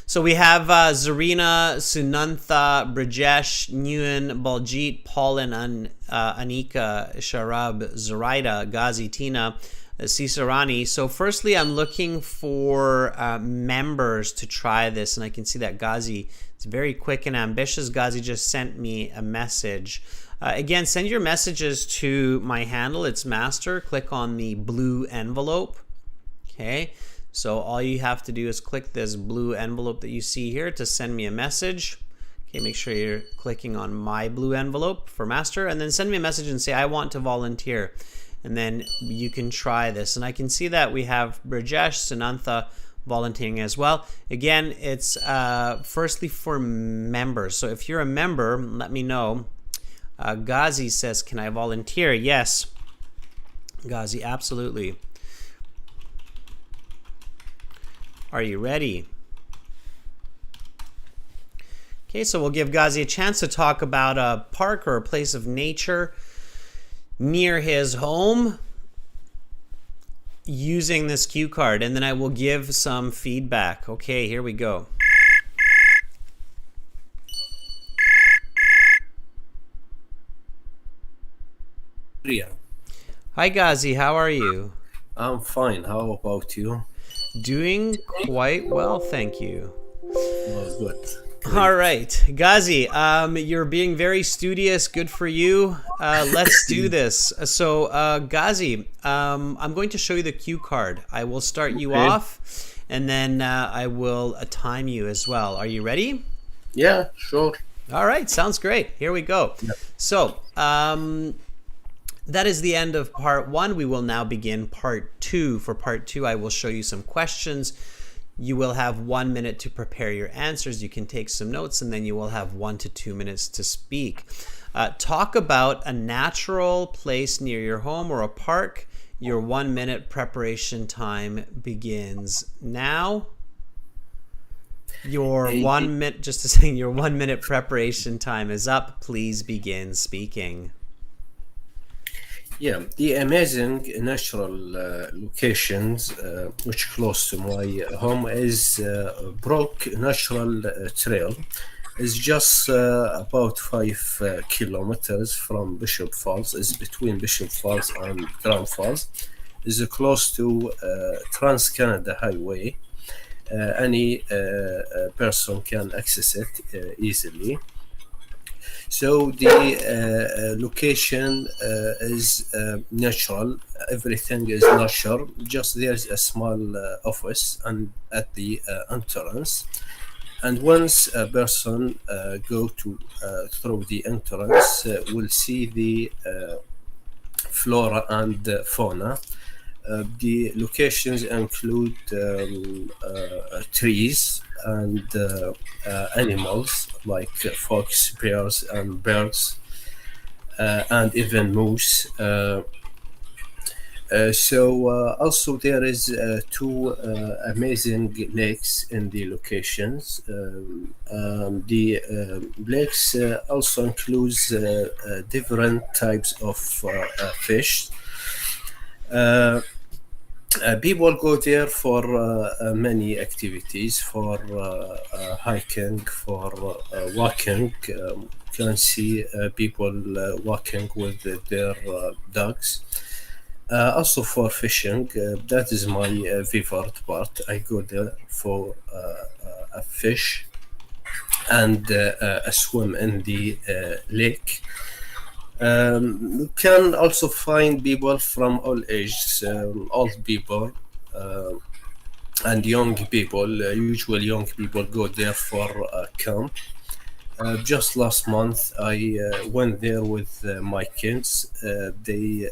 So we have Zarina, Sunantha, Brajesh, Nguyen, Baljit, Paulin, Anika, Sharab, Zoraida, Ghazi, Tina, Cesarani. So firstly, I'm looking for members to try this, and I can see that Ghazi is very quick and ambitious. Ghazi just sent me a message. Again, send your messages to my handle. It's Master. Click on the blue envelope. Okay, so all you have to do is click this blue envelope that you see here to send me a message. Okay, make sure you're clicking on my blue envelope for Master, and then send me a message and say, I want to volunteer. And then you can try this. And I can see that we have Brajesh, Sunantha volunteering as well. Again, it's firstly for members. So if you're a member, let me know. Ghazi says, can I volunteer? Yes, Ghazi, absolutely. Are you ready? Okay, so we'll give Ghazi a chance to talk about a park or a place of nature near his home using this cue card, and then I will give some feedback. Okay, here we go. Yeah. Hi Ghazi, how are you? I'm fine. How about you? Doing quite well, thank you. Oh, good. All right, Ghazi, you're being very studious. Good for you. Let's do this. So, Ghazi, I'm going to show you the cue card. I will start you off, and then I will time you as well. Are you ready? Yeah, sure. All right, sounds great. Here we go. Yep. So, that is the end of part one. We will now begin part two. For part two, I will show you some questions. You will have 1 minute to prepare your answers. You can take some notes, and then you will have 1 to 2 minutes to speak. Talk about a natural place near your home or a park. Your 1 minute preparation time begins now. Your Eh, 1 minute, just to say, your 1 minute preparation time is up. Please begin speaking. Yeah, the amazing natural locations which close to my home is Brook Natural Trail. It's just about 5 kilometers from Bishop Falls. It's between Bishop Falls and Grand Falls. It's close to Trans Canada Highway. Any person can access it easily. So the location is natural. Everything is natural. Just there's a small office and at the entrance. And once a person go to through the entrance, will see the flora and fauna. The locations include trees and animals like fox, bears, and birds, and even moose. Also there is two amazing lakes in the locations. The lakes also includes different types of fish. People go there for many activities, for hiking, for walking. You can see people walking with their dogs. Also for fishing, that is my favorite part. I go there for a fish and a swim in the lake. You can also find people from all ages, old people uh, and young people. Usually, young people go there for a camp. Just last month, I went there with my kids. They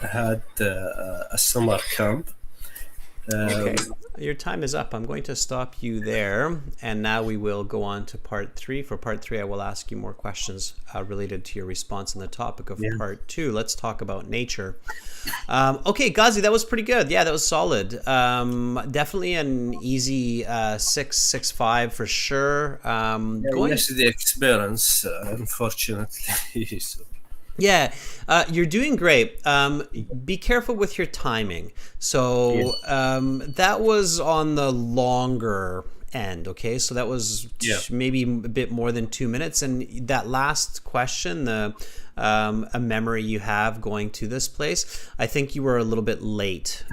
had a summer camp. Um, Okay, your time is up. I'm going to stop you there. And now we will go on to part three. For part three, I will ask you more questions related to your response on the topic of Yeah. part two. Let's talk about nature. Okay, Ghazi, that was pretty good. Yeah, that was solid. Definitely an easy 6.65 for sure. Going Yes, the experience, unfortunately. So, Yeah, you're doing great. Be careful with your timing. So that was on the longer end. Okay, so that was Yeah. maybe a bit more than 2 minutes. And that last question, the a memory you have going to this place, I think you were a little bit late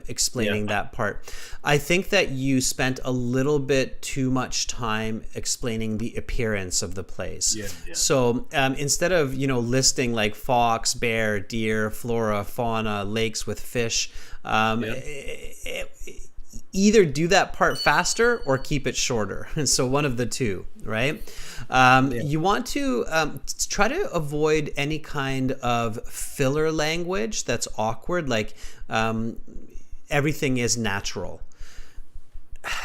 explaining that part. I think that you spent a little bit too much time explaining the appearance of the place. Yeah. So instead of listing like fox, bear, deer, flora, fauna, lakes with fish, either do that part faster or keep it shorter. So one of the two, right? You want to try to avoid any kind of filler language that's awkward, like everything is natural.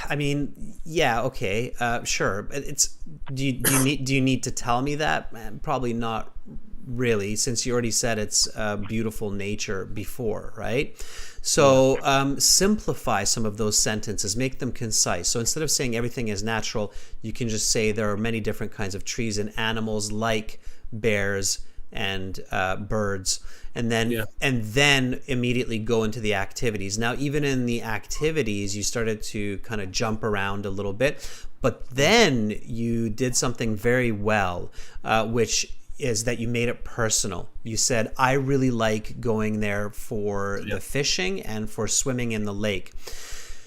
I mean, yeah, okay, sure. It's do you need to tell me that? Probably not really, since you already said it's beautiful nature before, right? So simplify some of those sentences, make them concise. So instead of saying everything is natural, you can just say there are many different kinds of trees and animals like bears and birds, and then immediately go into the activities. Now, even in the activities, you started to kind of jump around a little bit, but then you did something very well, which is that you made it personal. You said, I really like going there for the fishing and for swimming in the lake.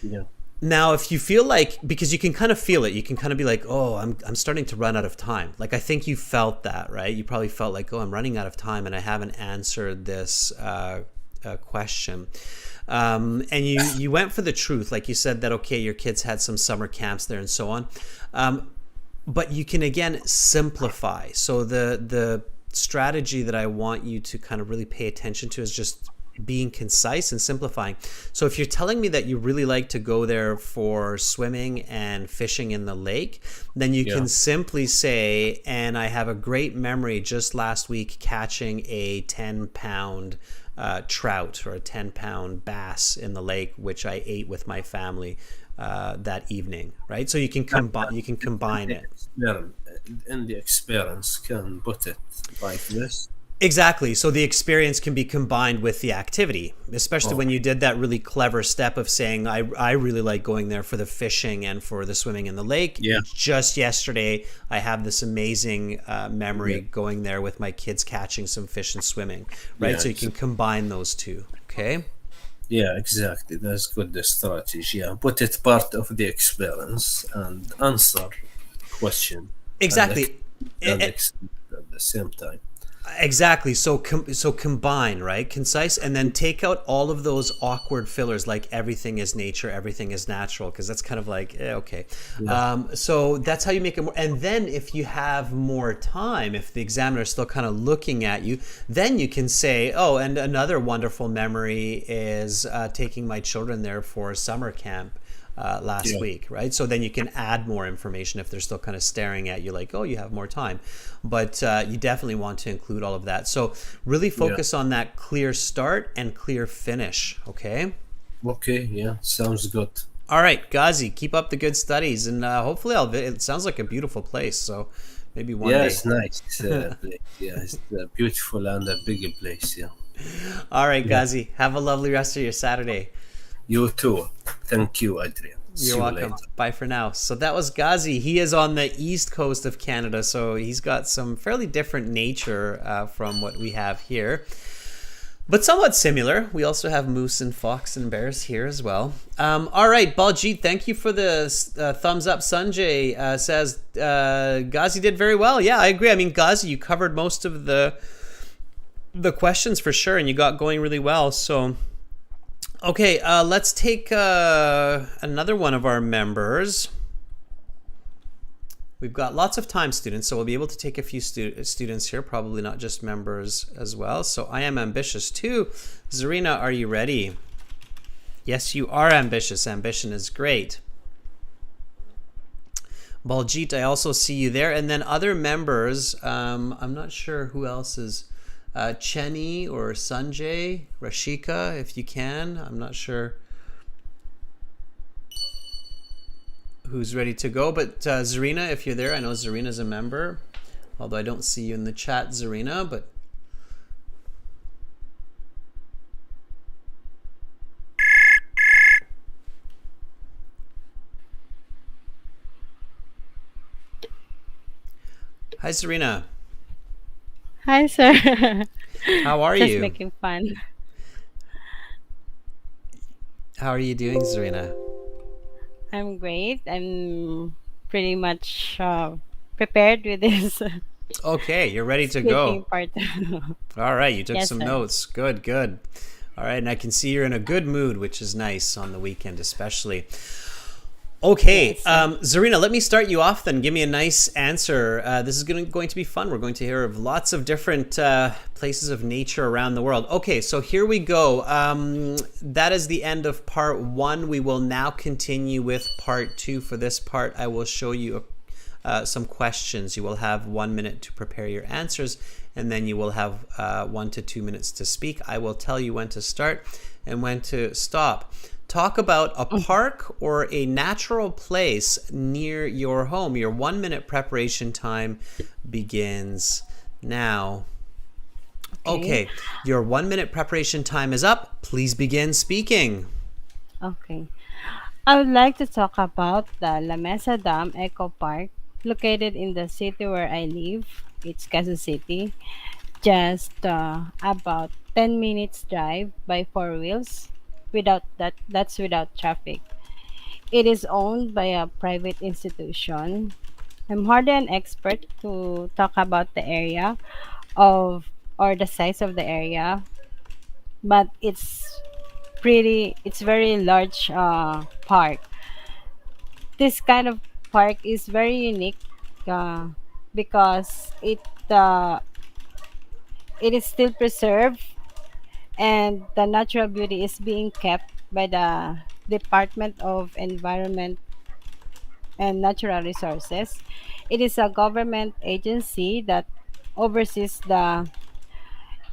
Yeah. Now, if you feel like, because you can kind of feel it, you can kind of be like, oh, I'm starting to run out of time. Like, I think you felt that, right? You probably felt like, oh, I'm running out of time and I haven't answered this question. And you went for the truth. Like you said that, okay, your kids had some summer camps there and so on. But you can, again, simplify. So the strategy that I want you to kind of really pay attention to is just being concise and simplifying. So if you're telling me that you really like to go there for swimming and fishing in the lake, then you can simply say, and I have a great memory just last week catching a 10-pound trout or a 10-pound bass in the lake, which I ate with my family that evening, right? So you can combine The it. experiment, in the experience can put it like this. Exactly. So the experience can be combined with the activity, especially when Okay. you did that really clever step of saying, I really like going there for the fishing and for the swimming in the lake. Yeah. Just yesterday, I have this amazing Yeah. memory going there with my kids catching some fish and swimming, right? Yeah. So you can combine those two. Okay. Yeah, exactly. That's good the strategy. Yeah, put it part of the experience and answer question and Exactly. and It, at the same time. Exactly. So so combine, right? Concise, and then take out all of those awkward fillers, like everything is nature, everything is natural, because that's kind of like okay. Yeah. So that's how you make it more. And then if you have more time, if the examiner is still kind of looking at you, then you can say, oh, and another wonderful memory is taking my children there for summer camp last Yeah. week, right? So then you can add more information if they're still kind of staring at you like, oh, you have more time. But you definitely want to include all of that. So really Yeah. focus on that clear start and clear finish, okay? Okay. Yeah. Sounds good. All right, Ghazi, keep up the good studies, and hopefully it sounds like a beautiful place, so maybe one Yeah, day. it's nice place. Yeah, it's beautiful and a big place. Yeah. All right, Yeah. Ghazi, have a lovely rest of your Saturday. You too. Thank you, Adrian. You're See you welcome. later. Bye for now. So that was Ghazi. He is on the east coast of Canada, so he's got some fairly different nature from what we have here, but somewhat similar. We also have moose and fox and bears here as well. All right, Baljeet, thank you for the thumbs up. Sanjay says Ghazi did very well. Yeah, I agree. I mean, Ghazi, you covered most of the questions for sure, and you got going really well. So okay, let's take another one of our members. We've got lots of time, students, so we'll be able to take a few students here, probably not just members as well. So I am ambitious too. Zarina, are you ready? Yes, you are ambitious. Ambition is great. Baljeet, I also see you there. And then other members, I'm not sure who else is... Chenny or Sanjay, Rashika, if you can. I'm not sure who's ready to go, but Zarina, if you're there, I know Zarina's a member, although I don't see you in the chat, Zarina, but hi, Zarina. Hi, sir. How are Just you? making fun. How are you doing, Zarina? I'm great. I'm pretty much prepared with this Okay, you're ready to speaking go. part. All right, you took Yes, some sir. notes. Good, good. All right, and I can see you're in a good mood, which is nice on the weekend, especially. Okay, Yes, sir. Zarina, let me start you off then. Give me a nice answer. This is going to be fun. We're going to hear of lots of different places of nature around the world. Okay, so here we go. That is the end of part one. We will now continue with part two. For this part, I will show you some questions. You will have 1 minute to prepare your answers, and then you will have 1 to 2 minutes to speak. I will tell you when to start and when to stop. Talk about a park or a natural place near your home. Your 1 minute preparation time begins now. Okay, your 1 minute preparation time is up. Please begin speaking. Okay. I would like to talk about the La Mesa Dam Eco Park located in the city where I live. It's Quezon City. Just about 10 minutes drive by four wheels. That's without traffic. It is owned by a private institution. I'm hardly an expert to talk about the area of or the size of the area, but it's very large park. This kind of park is very unique uh, because uh, it is still preserved and the natural beauty is being kept by the Department of Environment and Natural Resources. It is a government agency that oversees the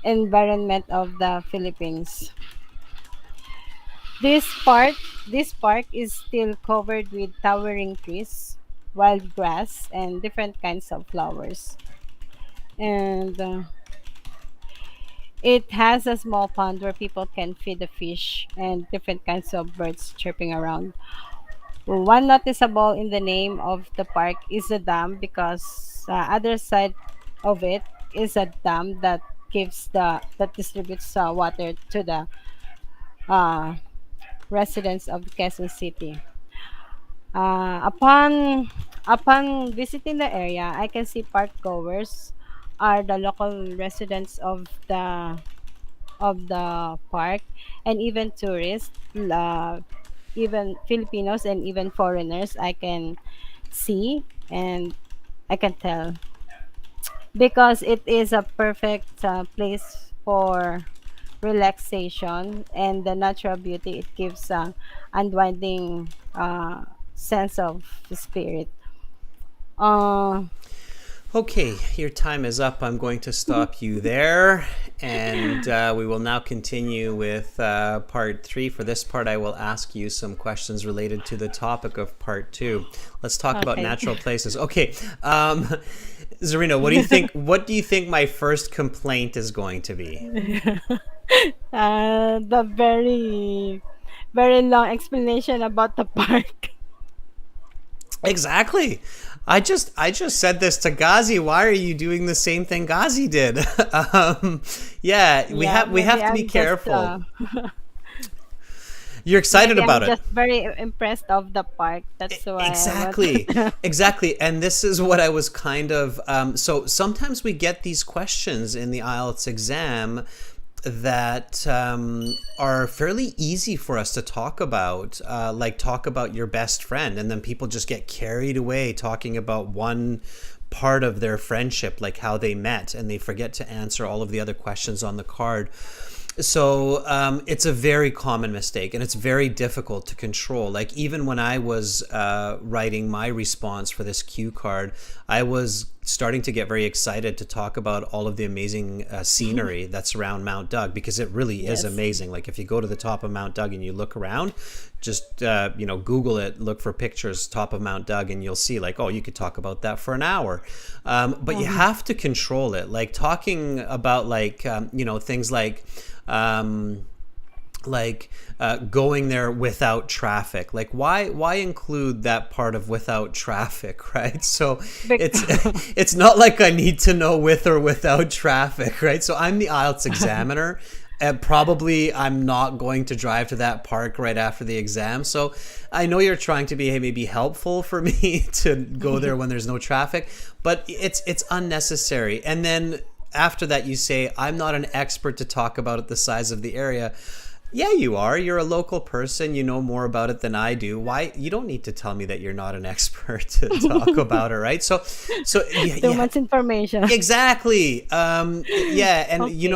environment of the Philippines. This part this park is still covered with towering trees, wild grass, and different kinds of flowers. And it has a small pond where people can feed the fish and different kinds of birds chirping around. Well, one noticeable in the name of the park is the dam because other side of it is a dam that distributes water to the uh, residents of Quezon City. Upon visiting the area, I can see park goers are the local residents of the park, and even tourists, even Filipinos and even foreigners. I can see and I can tell because it is a perfect place for relaxation and the natural beauty it gives a unwinding sense of spirit. Uh, Okay, your time is up. I'm going to stop you there. And we will now continue with part 3. For this part, I will ask you some questions related to the topic of part 2. Let's talk about okay. natural places. Okay, Zarina, what do you think? What do you think my first complaint is going to be? The very long explanation about the park. Exactly. I just said this to Ghazi. Why are you doing the same thing Ghazi did? Yeah, we Yeah, have we maybe have to be I'm just careful. You're excited maybe about I'm it. just very impressed of the park. That's why I want. Exactly. Exactly. And this is what I was kind of so sometimes we get these questions in the IELTS exam that are fairly easy for us to talk about, like talk about your best friend, and then people just get carried away talking about one part of their friendship, like how they met, and they forget to answer all of the other questions on the card. So it's a very common mistake, and it's very difficult to control. Like even when I was writing my response for this cue card, I was starting to get very excited to talk about all of the amazing scenery that's around Mount Doug, because it really is Yes. amazing. Like if you go to the top of Mount Doug and you look around, just Google it, look for pictures top of Mount Doug, and you'll see like, oh, you could talk about that for an hour. But you have to control it. Like talking about like things um, going there without traffic. Like why include that part of without traffic, right? So it's Bec- it's not like I need to know with or without traffic, right? So I'm the IELTS examiner, and probably I'm not going to drive to that park right after the exam. So I know you're trying to be maybe helpful for me to go there when there's no traffic, but it's unnecessary. And then after that, you say, I'm not an expert to talk about it the size of the area. Yeah, you are. You're a local person. You know more about it than I do. Why? You don't need to tell me that you're not an expert to talk about it, right? So yeah, Too yeah. much information. Exactly. Yeah, and Okay.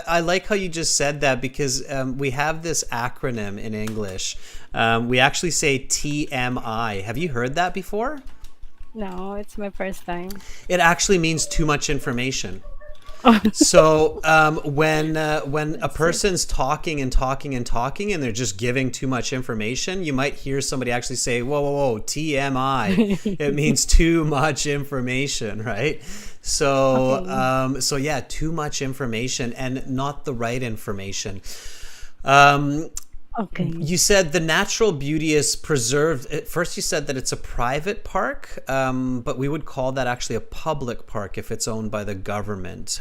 I like how you just said that, because we have this acronym in English. We actually say TMI. Have you heard that before? No, it's my first time. It actually means too much information. So when a person's talking and talking and talking, and they're just giving too much information, you might hear somebody actually say, "Whoa, whoa, whoa, TMI." It means too much information, right? So Okay. so yeah, too much information and not the right information. Um, Okay. you said the natural beauty is preserved. At first, you said that it's a private park, but we would call that actually a public park if it's owned by the government.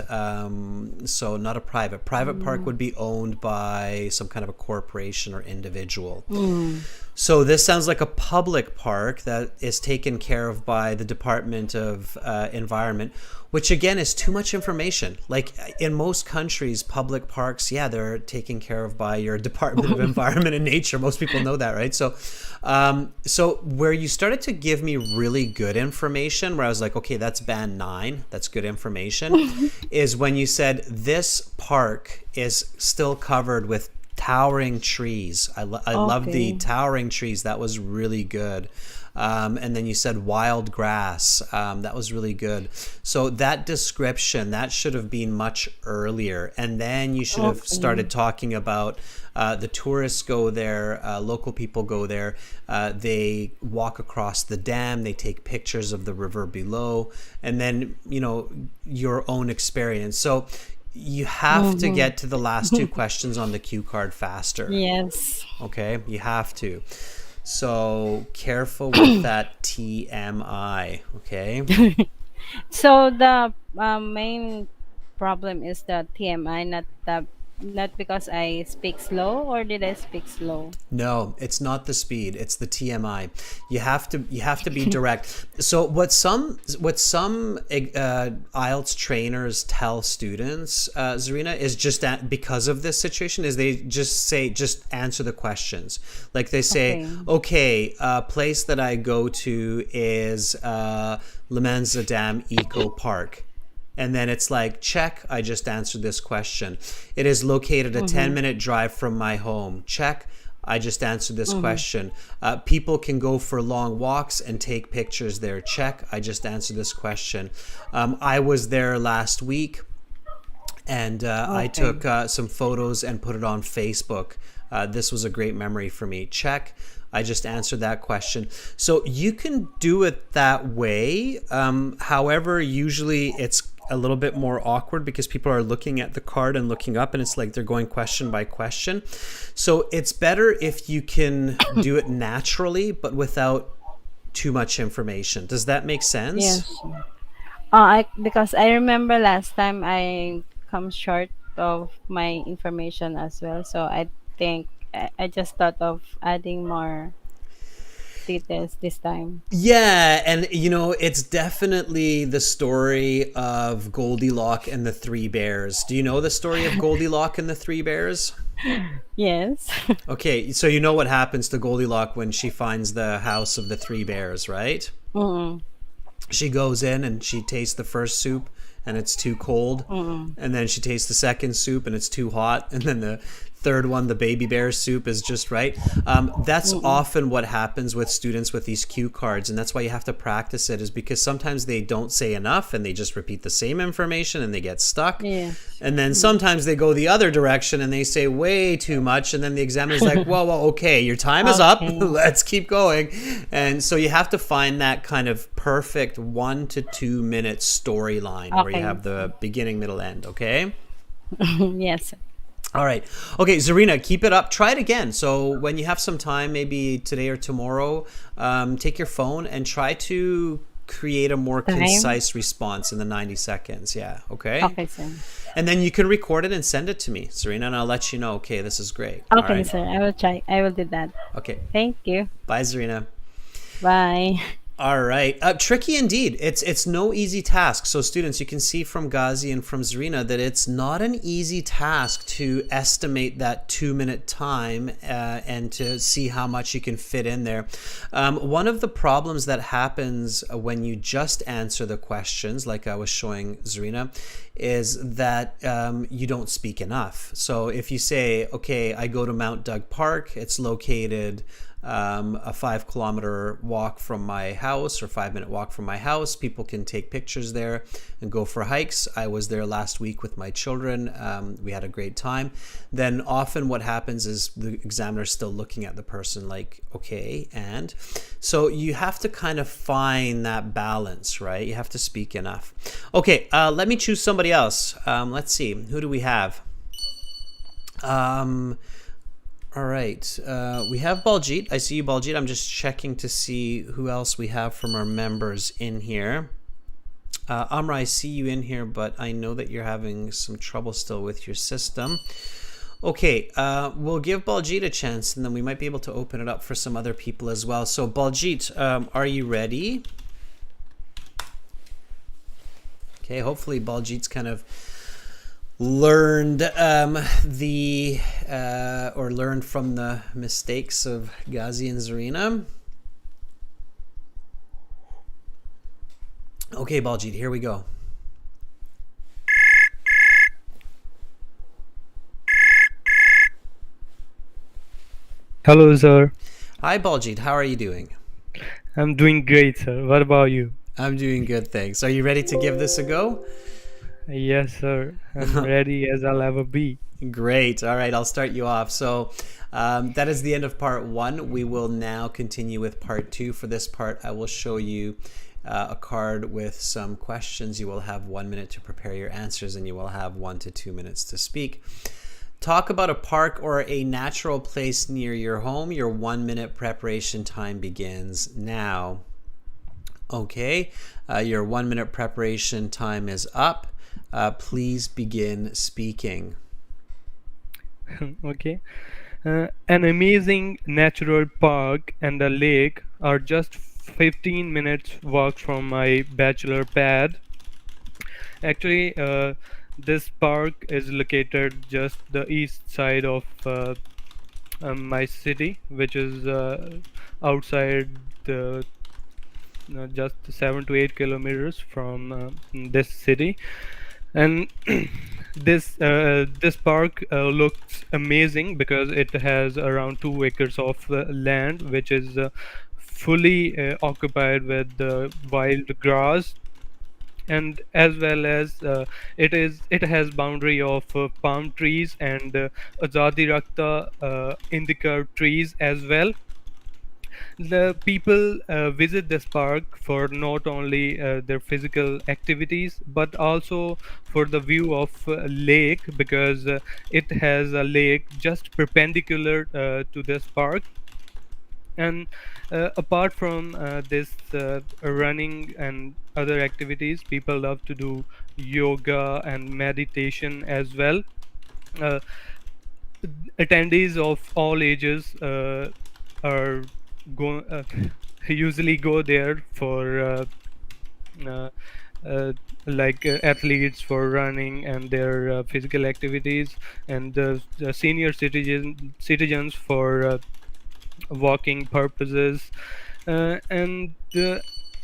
So, not a private. Private park would be owned by some kind of a corporation or individual. Mm. So this sounds like a public park that is taken care of by the Department of Environment, which again is too much information. Like in most countries, public parks, yeah, they're taken care of by your Department of Environment and Nature. Most people know that, right? So where you started to give me really good information, where I was like, okay, that's band 9, that's good information, is when you said this park is still covered with towering trees. I love the Okay. towering trees. That was really good. And then you said wild grass. That was really good. So that description, that should have been much earlier. And then you should have Okay. started talking about the tourists go there, local people go there, they walk across the dam, they take pictures of the river below, and then, your own experience. So you have to Mm-hmm. get to the last two questions on the cue card faster. Yes. Okay, you have to. So careful with that TMI. Okay. So the main problem is the TMI, not because I speak slow, or did I speak slow? No, it's not the speed. It's the TMI. You have to be direct. So what some IELTS trainers tell students, Zarina, is just that because of this situation, is they just answer the questions. Like they say, Okay. okay, place that I go to is Lemanza Dam Eco Park. And then it's like, check, I just answered this question. It is located a Mm-hmm. 10-minute drive from my home. Check, I just answered this Mm-hmm. question. People can go for long walks and take pictures there. Check, I just answered this question. I was there last week, and I Okay. took some photos and put it on Facebook. This was a great memory for me. Check. I just answered that question. So you can do it that way. However, usually it's a little bit more awkward because people are looking at the card and looking up, and it's like they're going question by question. So it's better if you can do it naturally, but without too much information. Does that make sense? Yes. I because I remember last time I come short of my information as well. So I think I just thought of adding more details this time. Yeah, and it's definitely the story of Goldilocks and the Three Bears. Do you know the story of Goldilocks and the Three Bears? Yes. Okay, so you know what happens to Goldilocks when she finds the house of the three bears, right? Mm-mm. She goes in and she tastes the first soup and it's too cold, Mm-mm. and then she tastes the second soup and it's too hot, and then the third one, the baby bear soup, is just right. That's Mm-mm. often what happens with students with these cue cards, and that's why you have to practice it, is because sometimes they don't say enough and they just repeat the same information and they get stuck. Yes. And then sometimes they go the other direction and they say way too much, and then the examiner's like, whoa, okay, your time is up, Okay. let's keep going. And so you have to find that kind of perfect 1 to 2 minute storyline where you Okay. have the beginning, middle, end. Okay. Yes. All right. Okay, Zarina, keep it up. Try it again. So when you have some time, maybe today or tomorrow, take your phone and try to create a more Time. concise response in the 90 seconds. Yeah. Okay. Okay, sir. And then you can record it and send it to me, Zarina, and I'll let you know, okay, this is great. All Okay, right. sir. I will try. I will do that. Okay. Thank you. Bye, Zarina. Bye. All right. Tricky indeed. It's no easy task. So students, you can see from Ghazi and from Zarina that it's not an easy task to estimate that 2 minute time and to see how much you can fit in there. One of the problems that happens when you just answer the questions, like I was showing Zarina, is that you don't speak enough. So if you say, okay, I go to Mount Doug Park, it's located a 5 kilometer walk from my house or 5 minute walk from my house. People can take pictures there and go for hikes. I was there last week with my children. We had a great time. Then often what happens is the examiner is still looking at the person like, okay, and so you have to kind of find that balance, right? You have to speak enough. Okay, let me choose somebody else. Let's see, who do we have? All right. We have Baljit. I see you, Baljit. I'm just checking to see who else we have from our members in here. Amra, I see you in here, but I know that you're having some trouble still with your system. Okay, we'll give Baljit a chance, and then we might be able to open it up for some other people as well. So, Baljit, are you ready? Okay, hopefully Baljit's kind of learned learned from the mistakes of Ghazi and Zarina. Okay, Baljit, here we go. Hello, sir. Hi, Baljit. How are you doing? I'm doing great, sir. What about you? I'm doing good, thanks. Are you ready to give this a go? Yes, sir. I'm ready as I'll ever be. Great. All right, I'll start you off. So that is the end of part one. We will now continue with part two. For this part, I will show you a card with some questions. You will have 1 minute to prepare your answers, and you will have 1 to 2 minutes to speak. Talk about a park or a natural place near your home. Your 1 minute preparation time begins now. Okay, your 1 minute preparation time is up. Please begin speaking. Okay. An amazing natural park and a lake are just 15 minutes walk from my bachelor pad. Actually, this park is located just the east side of my city, which is outside the just 7 to 8 kilometers from this city, and this park looks amazing because it has around 2 acres of land, which is fully occupied with wild grass, and as well as it has boundary of palm trees and Azadi Rakta indica trees as well. The people visit this park for not only their physical activities but also for the view of lake, because it has a lake just perpendicular to this park. And apart from this running and other activities, people love to do yoga and meditation as well. uh, Attendees of all ages are go usually go there for uh, uh, athletes for running and their physical activities, and the senior citizens for walking purposes. And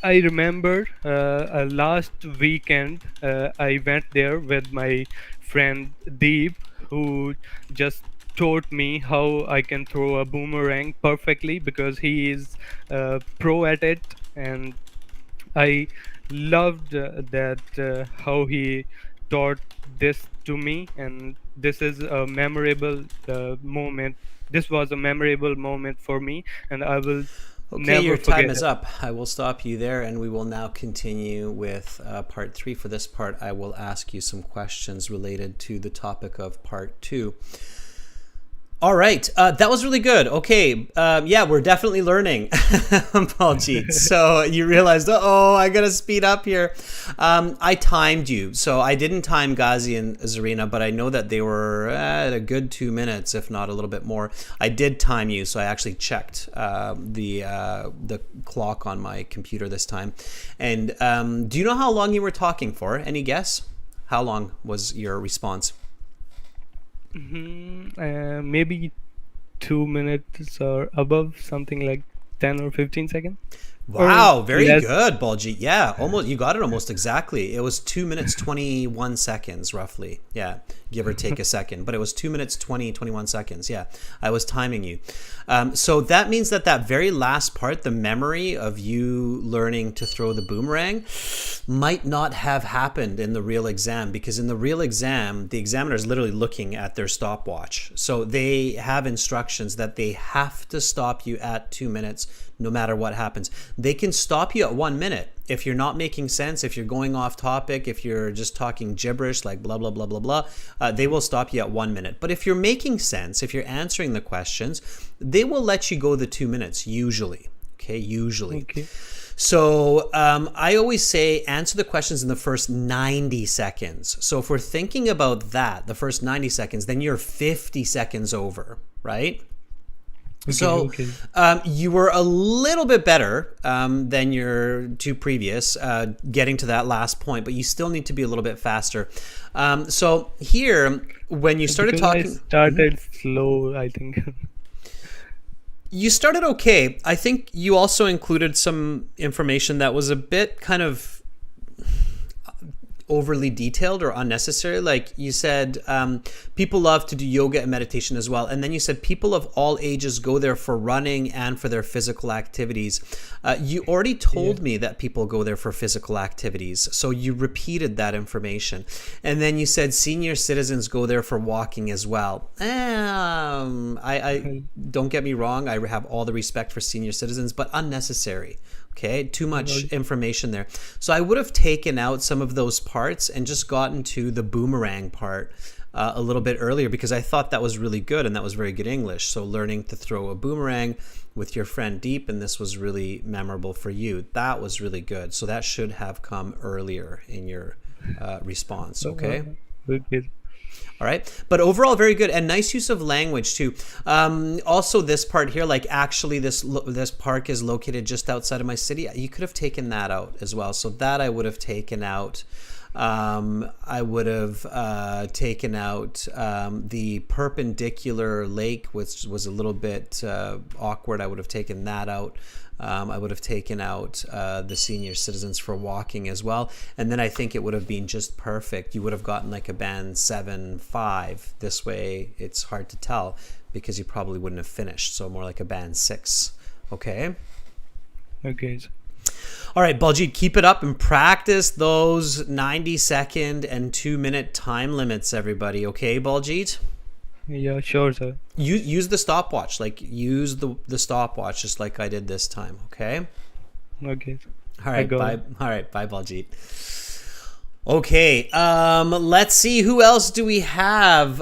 I remember last weekend I went there with my friend Deep, who just taught me how I can throw a boomerang perfectly because he is pro at it. And I loved that how he taught this to me, and this is a memorable moment. This was a memorable moment for me, and I will Okay, never your time forget is it. up. I will stop you there, and we will now continue with part three. For this part, I will ask you some questions related to the topic of part two. All right, that was really good. Okay, yeah, we're definitely learning, Pauljeet. So you realized, oh, I gotta speed up here. I timed you, so I didn't time Ghazi and Zarina, but I know that they were at a good 2 minutes, if not a little bit more. I did time you, so I actually checked the clock on my computer this time. And do you know how long you were talking for? Any guess? How long was your response? Maybe 2 minutes or above, something like 10 or 15 seconds, or Wow, very less. good, Baljeet. Yeah, almost you got it almost exactly. It was 2 minutes 21 seconds roughly. Yeah, give or take a second, but it was 2 minutes 21 seconds. Yeah, I was timing you. So that means that that very last part, the memory of you learning to throw the boomerang, might not have happened in the real exam, because in the real exam, the examiner is literally looking at their stopwatch. So they have instructions that they have to stop you at 2 minutes no matter what happens. They can stop you at 1 minute if you're not making sense, if you're going off topic, if you're just talking gibberish like blah blah blah blah blah. They will stop you at 1 minute. But if you're making sense, if you're answering the questions, they will let you go the 2 minutes usually. Okay, usually. Okay. So I always say answer the questions in the first 90 seconds. So if we're thinking about that, the first 90 seconds, then you're 50 seconds over, right? So Okay. you were a little bit better than your two previous, getting to that last point, but you still need to be a little bit faster. So here, when you started Because I talking, started slow, I think. you started okay. I think you also included some information that was a bit kind of overly detailed or unnecessary. Like you said, people love to do yoga and meditation as well. And then you said people of all ages go there for running and for their physical activities. You already told me that people go there for physical activities. So you repeated that information. And then you said senior citizens go there for walking as well. I don't get me wrong. I have all the respect for senior citizens, but unnecessary. Okay, too much information there. So I would have taken out some of those parts and just gotten to the boomerang part a little bit earlier, because I thought that was really good and that was very good English. So learning to throw a boomerang with your friend Deep, and this was really memorable for you. That was really good. So that should have come earlier in your response. Okay. Okay. All right. But overall, very good, and nice use of language too. Also, this part here, like actually this park is located just outside of my city. You could have taken that out as well. So that I would have taken out. I would have taken out the perpendicular lake, which was a little bit awkward. I would have taken that out. I would have taken out the senior citizens for walking as well. And then I think it would have been just perfect. You would have gotten like a band 7-5. This way it's hard to tell because you probably wouldn't have finished. So more like a band 6. Okay? Okay. All right, Baljeet, keep it up and practice those 90-second and 2-minute time limits, everybody. Okay, Baljeet? Yeah, sure, sir. Use the stopwatch. Like, use the stopwatch just like I did this time, okay? Okay. All right, bye. All right, bye, Baljeet. Okay, let's see, who else do we have?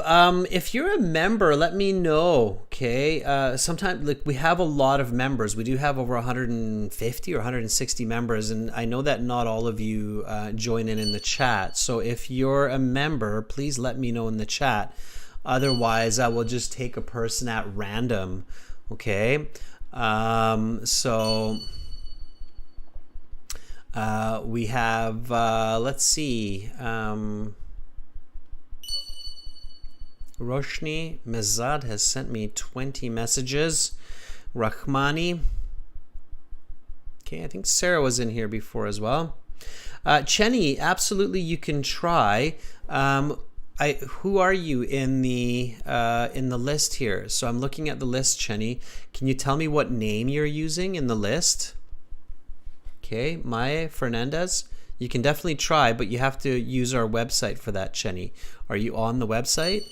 If you're a member, let me know, okay? Sometimes, like, we have a lot of members. We do have over 150 or 160 members, and I know that not all of you join in the chat. So if you're a member, please let me know in the chat. Otherwise, I will just take a person at random, okay? We have, let's see, Roshni Mezad has sent me 20 messages. Rahmani. Okay, I think Sarah was in here before as well. Chenny, absolutely you can try. Who are you in the list here? So I'm looking at the list, Chenny. Can you tell me what name you're using in the list? Okay, Maya Fernandez. You can definitely try, but you have to use our website for that, Chenny. Are you on the website?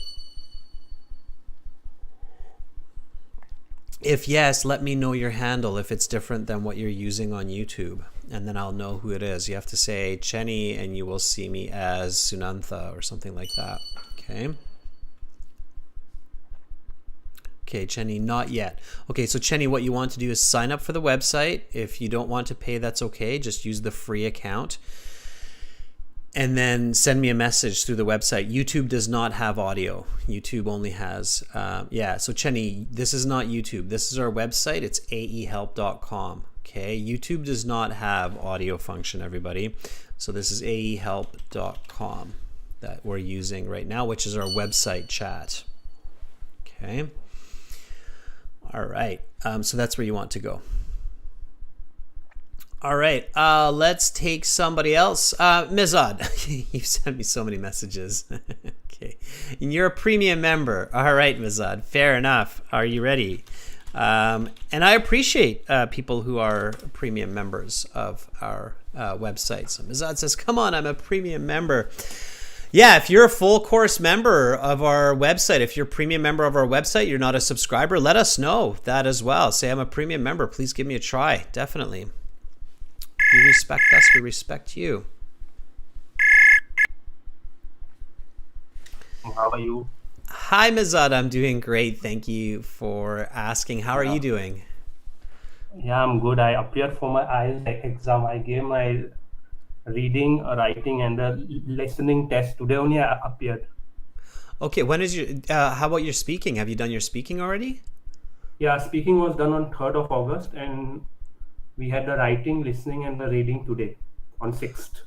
If yes, let me know your handle if it's different than what you're using on YouTube, and then I'll know who it is. You have to say Chenny and you will see me as Sunantha or something like that. Okay. Okay, Chenny, not yet. Okay, so Chenny, what you want to do is sign up for the website. If you don't want to pay, that's okay. Just use the free account. And then send me a message through the website. YouTube does not have audio. YouTube only has, so Chenny, this is not YouTube. This is our website. It's aehelp.com. Okay, YouTube does not have audio function, everybody. So this is aehelp.com that we're using right now, which is our website chat. Okay. All right. So that's where you want to go. All right, let's take somebody else. Mizad, you sent me so many messages. Okay, and you're a premium member. All right, Mizad, fair enough. Are you ready? And I appreciate people who are premium members of our website. So Mizad says, come on, I'm a premium member. Yeah, if you're a full course member of our website, if you're a premium member of our website, you're not a subscriber, let us know that as well. Say, I'm a premium member. Please give me a try. Definitely. You respect us, we respect you. How are you? Hi, Mizad. I'm doing great. Thank you for asking. How are you doing? Yeah, I'm good. I appeared for my IELTS exam. I gave my reading, writing, and the listening test. Today only I appeared. Okay, when is your, how about your speaking? Have you done your speaking already? Yeah, speaking was done on 3rd of August, and we had the writing, listening, and the reading today on 6th.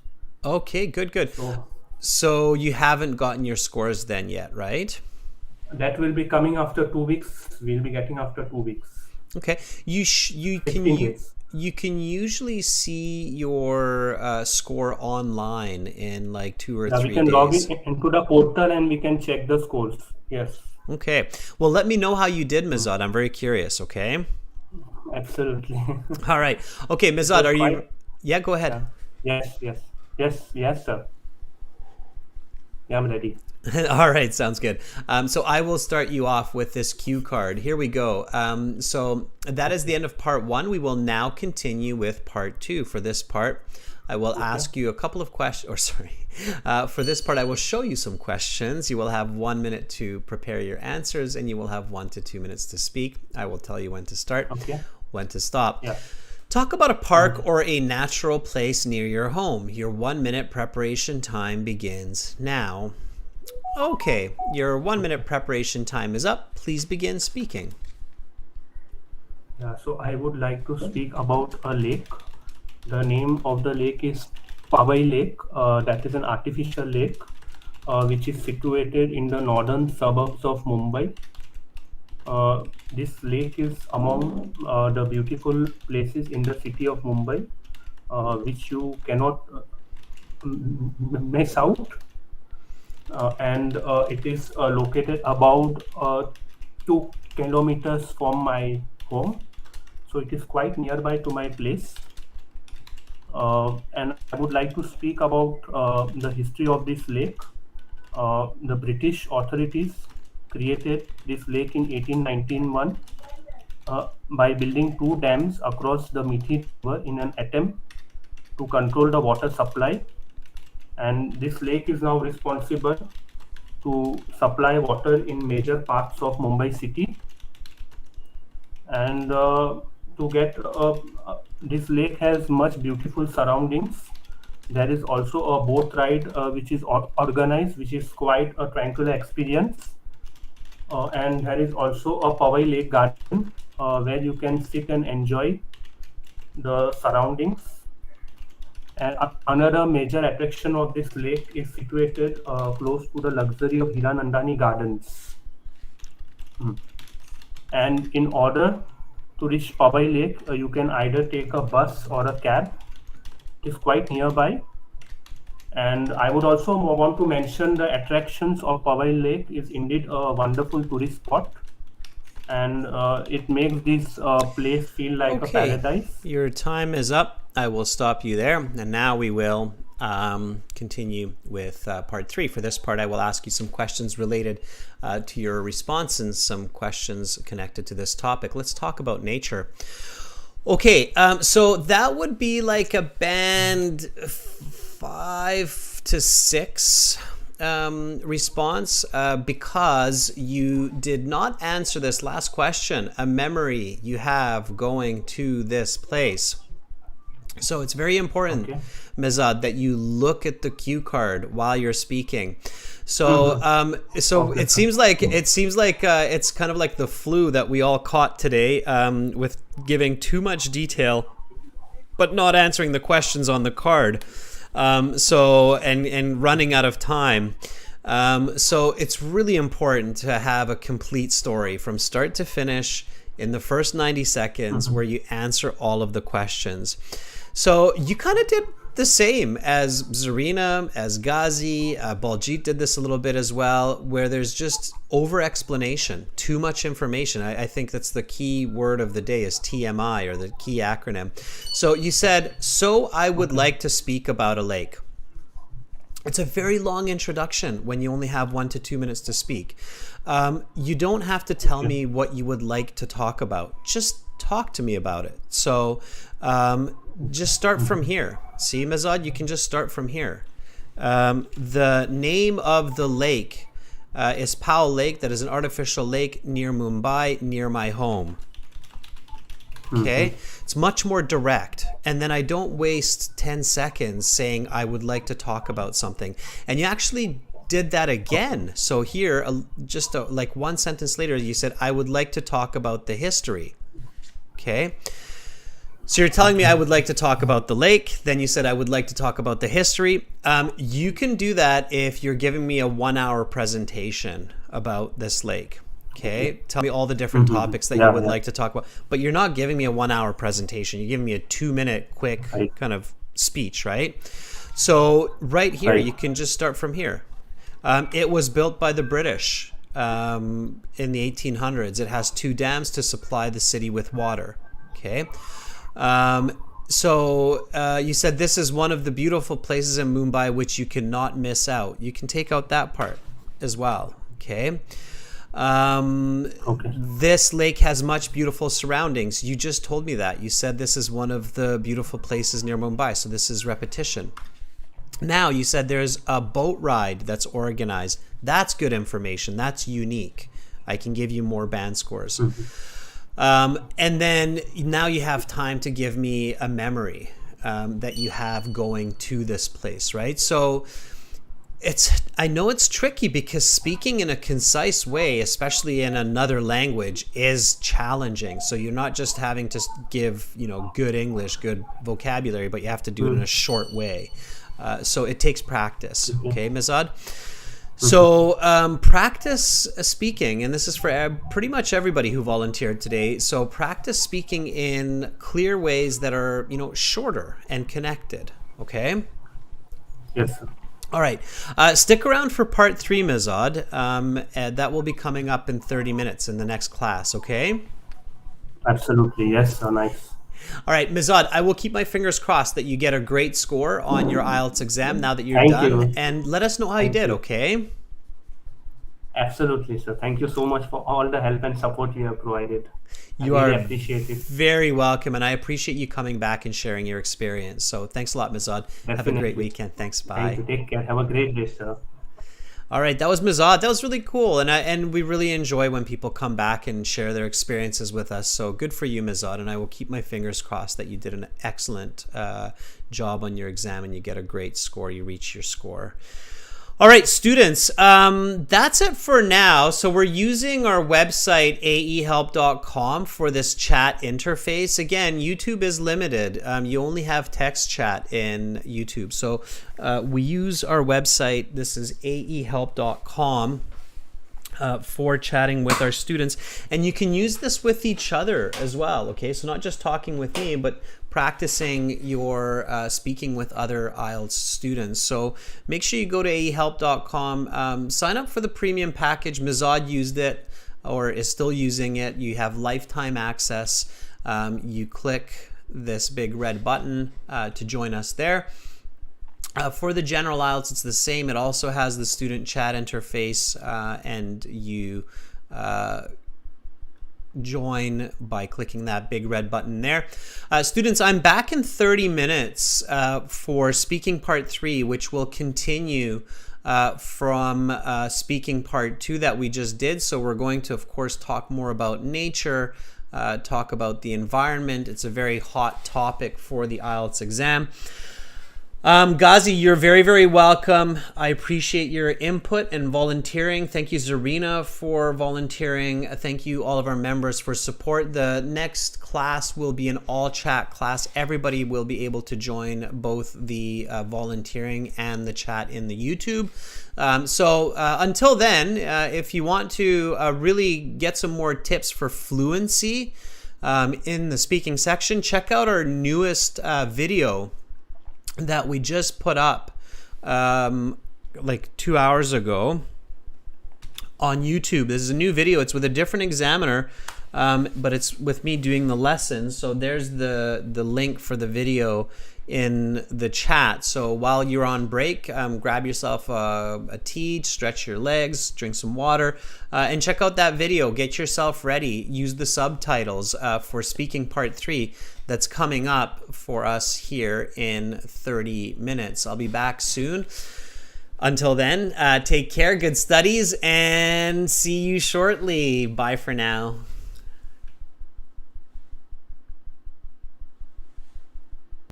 Okay, good. So you haven't gotten your scores then yet, right? That will be coming after 2 weeks. We'll be getting after 2 weeks. Okay. You 15 days. you can usually see your score online in like 2 or Yeah, we 3 can log days. in into the portal and we can check the scores. Yes, Okay. Well, let me know how you did, Mizad. I'm very curious, okay? absolutely. All right. Okay, It Mizad, was are quite, you... Yeah, go ahead. yeah. Yes, sir. Yeah, I'm ready. All right, sounds good. So I will start you off with this cue card. Here we go. So that is the end of part 1. We will now continue with part 2. For this part, I will ask you a couple of questions, or sorry, for this part, I will show you some questions. You will have 1 minute to prepare your answers, and you will have 1 to 2 minutes to speak. I will tell you when to start, Okay. when to stop. Yeah. Talk about a park or a natural place near your home. Your 1 minute preparation time begins now. Okay, your 1 minute preparation time is up. Please begin speaking. Yeah, so I would like to speak about a lake. The name of the lake is Powai Lake. That is an artificial lake which is situated in the northern suburbs of Mumbai. This lake is among the beautiful places in the city of Mumbai, which you cannot miss out. And it is located about 2 kilometers from my home, so it is quite nearby to my place. And I would like to speak about the history of this lake. The British authorities created this lake in 1891 by building 2 dams across the Mithi River in an attempt to control the water supply. And this lake is now responsible to supply water in major parts of Mumbai city. And to get this lake has much beautiful surroundings. There is also a boat ride which is organized, which is quite a tranquil experience. And there is also a Powai Lake Garden where you can sit and enjoy the surroundings. And another major attraction of this lake is situated close to the luxury of Hiranandani Gardens. And in order to reach Powai Lake, you can either take a bus or a cab. It is quite nearby. And I would also want to mention the attractions of Powai Lake is indeed a wonderful tourist spot. And it makes this place feel like a paradise. Your time is up. I will stop you there. And now we will continue with part 3. For this part, I will ask you some questions related to your response and some questions connected to this topic. Let's talk about nature. Okay, so that would be like a band 5 to 6 response because you did not answer this last question, a memory you have going to this place. So it's very important, Mizad, that you look at the cue card while you're speaking. So it seems like it's kind of like the flu that we all caught today with giving too much detail but not answering the questions on the card. And running out of time. So it's really important to have a complete story from start to finish in the first 90 seconds where you answer all of the questions. So you kind of did the same as Zarina, as Ghazi, Baljit did this a little bit as well, where there's just over explanation, too much information. I think that's the key word of the day is TMI, or the key acronym. So you said, so I would like to speak about a lake. It's a very long introduction when you only have 1 to 2 minutes to speak. You don't have to tell me what you would like to talk about. Just talk to me about it. So just start from here. See, Mizad, you can just start from here. The name of the lake is Powell Lake. That is an artificial lake near Mumbai, near my home. Okay, it's much more direct, and then I don't waste 10 seconds saying I would like to talk about something. And you actually did that again. So here, like 1 sentence later, you said I would like to talk about the history. Okay, so you're telling me I would like to talk about the lake. Then you said I would like to talk about the history. You can do that if you're giving me a 1 hour presentation about this lake. Okay, tell me all the different topics that you Yeah, would yeah. like to talk about. But you're not giving me a 1 hour presentation. You're giving me a 2 minute quick Right. kind of speech, right? So right here, Right. you can just start from here. It was built by the British in the 1800s. It has 2 dams to supply the city with water. Okay. So you said this is one of the beautiful places in Mumbai which you cannot miss out. You can take out that part as well. Okay. Okay. This lake has much beautiful surroundings. You just told me that. You said this is one of the beautiful places near Mumbai. So this is repetition. Now you said there's a boat ride that's organized. That's good information. That's unique. I can give you more band scores. And then now you have time to give me a memory that you have going to this place, right? So I know it's tricky because speaking in a concise way, especially in another language, is challenging. So you're not just having to give, good English, good vocabulary, but you have to do it in a short way. So it takes practice. Okay, Mizad? So practice speaking, and this is for pretty much everybody who volunteered today. So practice speaking in clear ways that are, shorter and connected. Okay? Yes, sir. All right. Stick around for part 3, Mizad. And that will be coming up in 30 minutes in the next class, okay? Absolutely. Yes, sir. Nice. All right, Mizad, I will keep my fingers crossed that you get a great score on your IELTS exam now that you're Thank done. you. And let us know how you did, okay? Absolutely, sir. Thank you so much for all the help and support you have provided. You I really are appreciate it. very welcome, and I appreciate you coming back and sharing your experience. So thanks a lot, Mizad. Have a great Definitely. weekend. Thanks. Bye. Thank you. Take care. Have a great day, sir. All right, that was Mizad. That was really cool, and we really enjoy when people come back and share their experiences with us. So good for you, Mizad, and I will keep my fingers crossed that you did an excellent job on your exam and you get a great score. You reach your score. All right, students, that's it for now. So we're using our website, aehelp.com, for this chat interface. Again, YouTube is limited. You only have text chat in YouTube. So we use our website. This is aehelp.com. For chatting with our students, and you can use this with each other as well. Okay, so not just talking with me, but practicing your speaking with other IELTS students. So make sure you go to aehelp.com, sign up for the premium package. Mizad used it or is still using it. You have lifetime access. You click this big red button to join us there. For the general IELTS, it's the same. It also has the student chat interface, and you join by clicking that big red button there. Students, I'm back in 30 minutes for speaking part 3, which will continue from speaking part 2 that we just did. So we're going to, of course, talk more about nature, talk about the environment. It's a very hot topic for the IELTS exam. Ghazi, you're very, very welcome. I appreciate your input and volunteering. Thank you, Zarina, for volunteering. Thank you, all of our members, for support. The next class will be an all-chat class. Everybody will be able to join both the volunteering and the chat in the YouTube. So until then, if you want to really get some more tips for fluency in the speaking section, check out our newest video that we just put up like 2 hours ago on YouTube. This is a new video. It's with a different examiner, but it's with me doing the lessons. So there's the link for the video in the chat. So while you're on break, grab yourself a tea, stretch your legs, drink some water, and check out that video. Get yourself ready. Use the subtitles for speaking part 3 that's coming up for us here in 30 minutes. I'll be back soon. Until then, take care, good studies, and see you shortly. Bye for now.